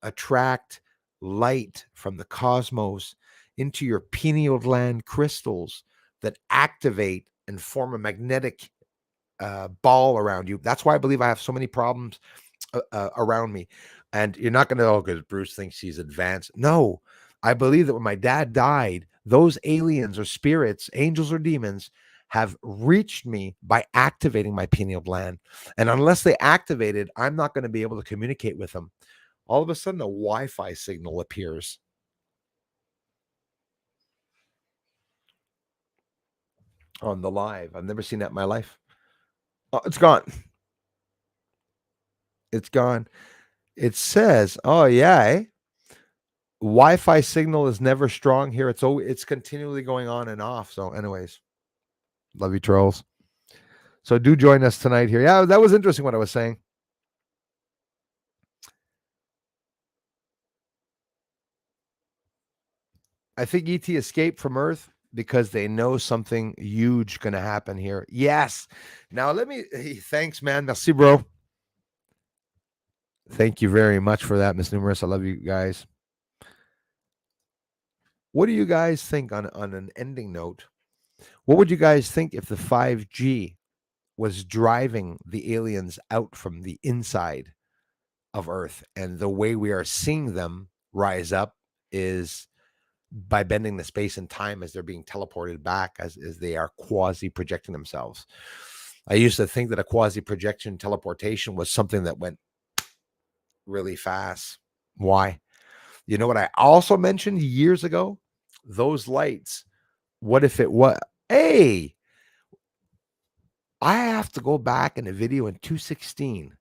attract light from the cosmos into your pineal gland crystals that activate and form a magnetic ball around you. That's why I believe I have so many problems around me. And you're not going to, because Bruce thinks he's advanced. No, I believe that when my dad died, those aliens or spirits, angels or demons, have reached me by activating my pineal gland. And unless they activated, I'm not going to be able to communicate with them. All of a sudden, a Wi-Fi signal appears. On the live. I've never seen that in my life. Oh, it's gone. It's gone. It says, oh, yeah, Wi-Fi signal is never strong here. It's continually going on and off. So anyways, love you, trolls. So do join us tonight here. Yeah, that was interesting what I was saying. I think ET escaped from Earth because they know something huge going to happen here. Yes. Now let me. Hey, thanks, man. Merci, bro. Thank you very much for that, Miss Numerous. I love you guys. What do you guys think on an ending note? What would you guys think if the 5G was driving the aliens out from the inside of Earth, and the way we are seeing them rise up is by bending the space and time as they're being teleported back as they are quasi projecting themselves. I used to think that a quasi projection teleportation was something that went really fast. Why? You know what I also mentioned years ago? Those lights. What if it was? Hey, I have to go back in a video in 2016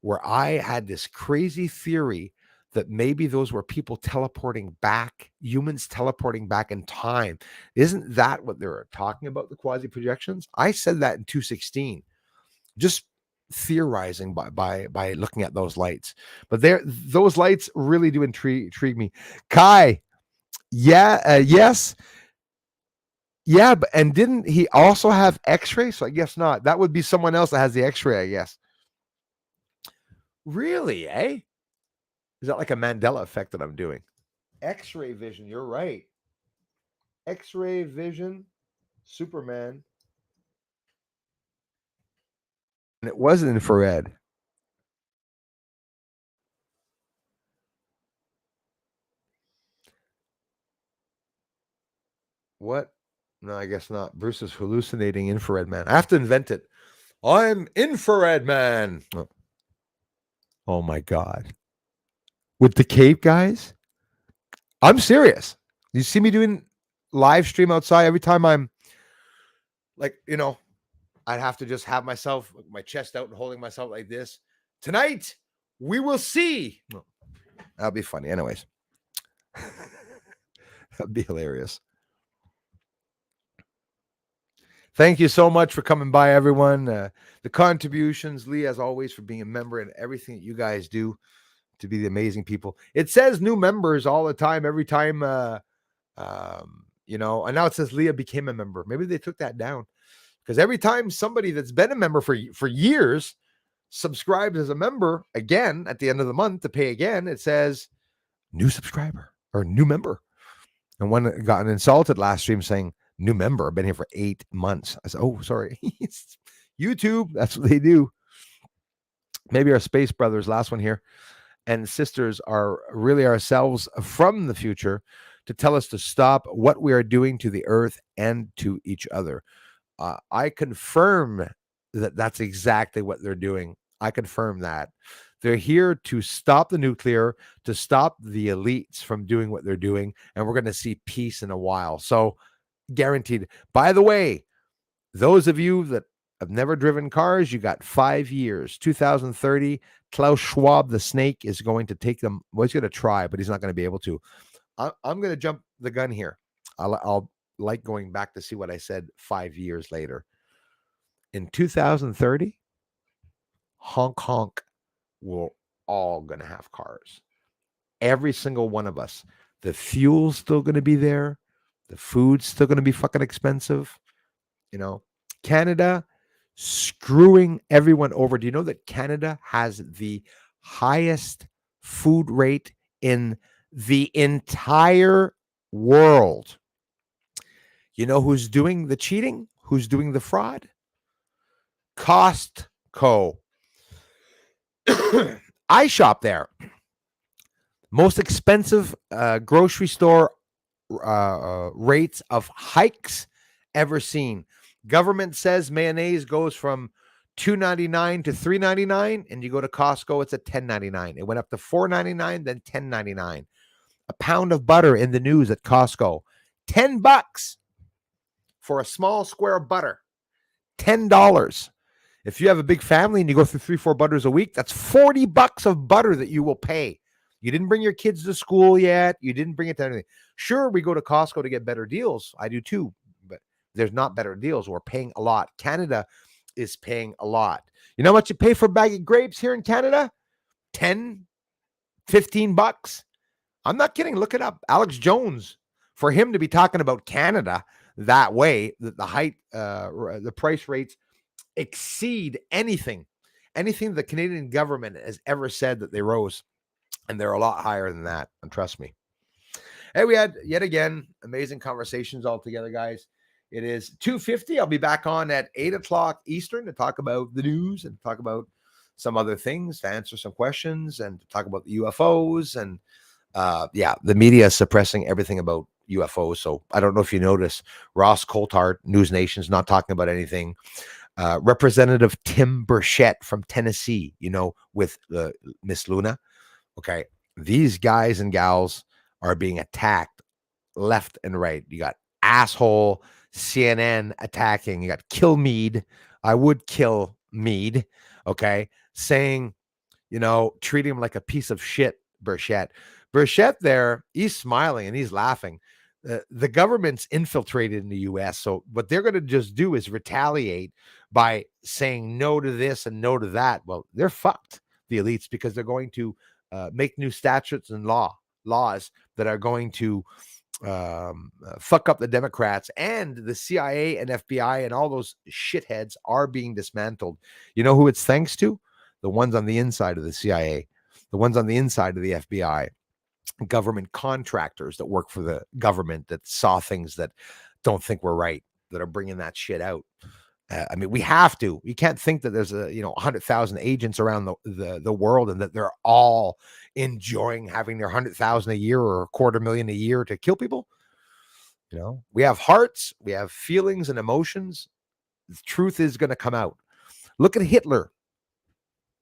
where I had this crazy theory that maybe those were people teleporting back, humans teleporting back in time. Isn't that what they're talking about, the quasi projections? I said that in 2016, just theorizing by looking at those lights. But those lights really do intrigue me. Kai, yeah, yes, yeah, but and didn't he also have X-ray? So I guess not. That would be someone else that has the X-ray, I guess. Really, eh? Is that like a Mandela effect that I'm doing? X-ray vision, you're right. X-ray vision, Superman. And it was infrared. What? No, I guess not. Bruce is hallucinating infrared man. I have to invent it. I'm infrared man. Oh my God. With the cape, guys? I'm serious. You see me doing live stream outside every time I'm like, I'd have to just have myself, my chest out and holding myself like this. Tonight, we will see. No, that'll be funny. Anyways, that'd be hilarious. Thank you so much for coming by, everyone. The contributions, Lee, as always, for being a member and everything that you guys do to be the amazing people. It says new members all the time, every time, and now it says Leah became a member. Maybe they took that down because every time somebody that's been a member for years subscribes as a member again at the end of the month to pay again, it says new subscriber or new member. And one got insulted last stream saying, new member. I've been here for 8 months. I said, oh, sorry. It's YouTube. That's what they do. Maybe our space brothers, last one here, and sisters are really ourselves from the future to tell us to stop what we are doing to the earth and to each other. I confirm that that's exactly what they're doing. I confirm that. They're here to stop the nuclear, to stop the elites from doing what they're doing, and we're going to see peace in a while. So, guaranteed. By the way, those of you that have never driven cars, you got 5 years. 2030, Klaus Schwab, the snake, is going to take them. Well, he's going to try, but he's not going to be able to. I'm going to jump the gun here. I'll like going back to see what I said 5 years later. In 2030, honk honk, we're all going to have cars. Every single one of us. The fuel's still going to be there. The food's still going to be fucking expensive. Canada screwing everyone over. Do you know that Canada has the highest food rate in the entire world? You know who's doing the cheating? Who's doing the fraud? Costco. I shop there. Most expensive grocery store rates of hikes ever seen. Government says mayonnaise goes from $2.99 to $3.99, and you go to Costco, it's at $10.99. It went up to $4.99, then $10.99. A pound of butter in the news at Costco, $10 for a small square of butter. $10. If you have a big family and you go through 3-4 butters a week, that's $40 of butter that you will pay. You didn't bring your kids to school yet. You didn't bring it to anything. Sure, we go to Costco to get better deals. I do too, but there's not better deals. We're paying a lot. Canada is paying a lot. You know how much you pay for a bag of grapes here in Canada? 10, $15. I'm not kidding. Look it up. Alex Jones for him to be talking about Canada that way, the price rates exceed anything the Canadian government has ever said that they rose. And they're a lot higher than that. And trust me. Hey, we had yet again amazing conversations all together, guys. It is 2:50. I'll be back on at 8 o'clock Eastern to talk about the news and talk about some other things, to answer some questions and to talk about the UFOs. And the media is suppressing everything about UFOs. So I don't know if you notice, Ross Coulthart, News Nation's not talking about anything. Representative Tim Burchett from Tennessee, with Miss Luna. Okay. These guys and gals are being attacked left and right. You got asshole CNN attacking. You got Kill Mead. I would kill Mead. Okay. Saying, treat him like a piece of shit, Burchett. Burchett there, he's smiling and he's laughing. The government's infiltrated in the U.S. So what they're going to just do is retaliate by saying no to this and no to that. Well, they're fucked, the elites, because they're going to make new statutes and laws that are going to fuck up the Democrats, and the CIA and FBI and all those shitheads are being dismantled. You know who it's thanks to? The ones on the inside of the CIA, the ones on the inside of the FBI, government contractors that work for the government that saw things that don't think we're right, that are bringing that shit out. We have to. We can't think that there's 100,000 agents around the world and that they're all enjoying having their 100,000 a year or $250,000 a year to kill people. We have hearts, we have feelings and emotions. The truth is going to come out. Look at Hitler,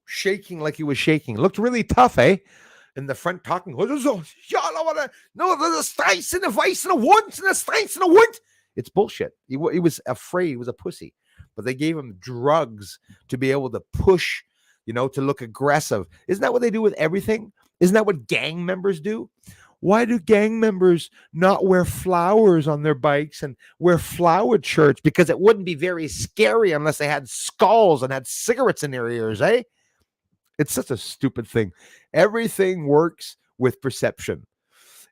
shaking like he was shaking. Looked really tough, eh? In the front talking. It's bullshit. He was afraid. He was a pussy. But they gave him drugs to be able to push, to look aggressive. Isn't that what they do with everything? Isn't that what gang members do? Why do gang members not wear flowers on their bikes and wear flowered shirts? Because it wouldn't be very scary unless they had skulls and had cigarettes in their ears, eh? It's such a stupid thing. Everything works with perception.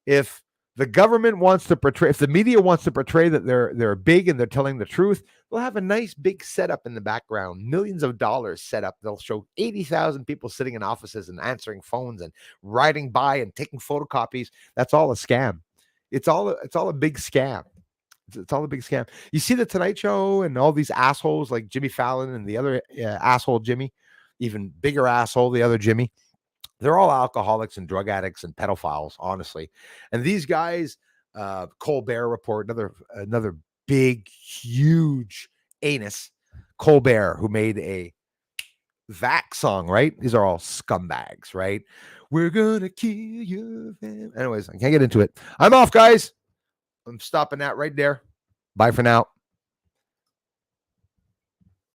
If the government wants to portray, if the media wants to portray that they're big and they're telling the truth, they'll have a nice big setup in the background, millions of dollars set up. They'll show 80,000 people sitting in offices and answering phones and riding by and taking photocopies. That's all a scam. It's all a big scam. It's all a big scam. You see the Tonight Show and all these assholes like Jimmy Fallon and the other asshole Jimmy, even bigger asshole, the other Jimmy. They're all alcoholics and drug addicts and pedophiles, honestly. And these guys, Colbert Report, another big, huge anus, Colbert, who made a Vax song, right? These are all scumbags, right? We're gonna kill you. Anyways, I can't get into it. I'm off, guys. I'm stopping that right there. Bye for now.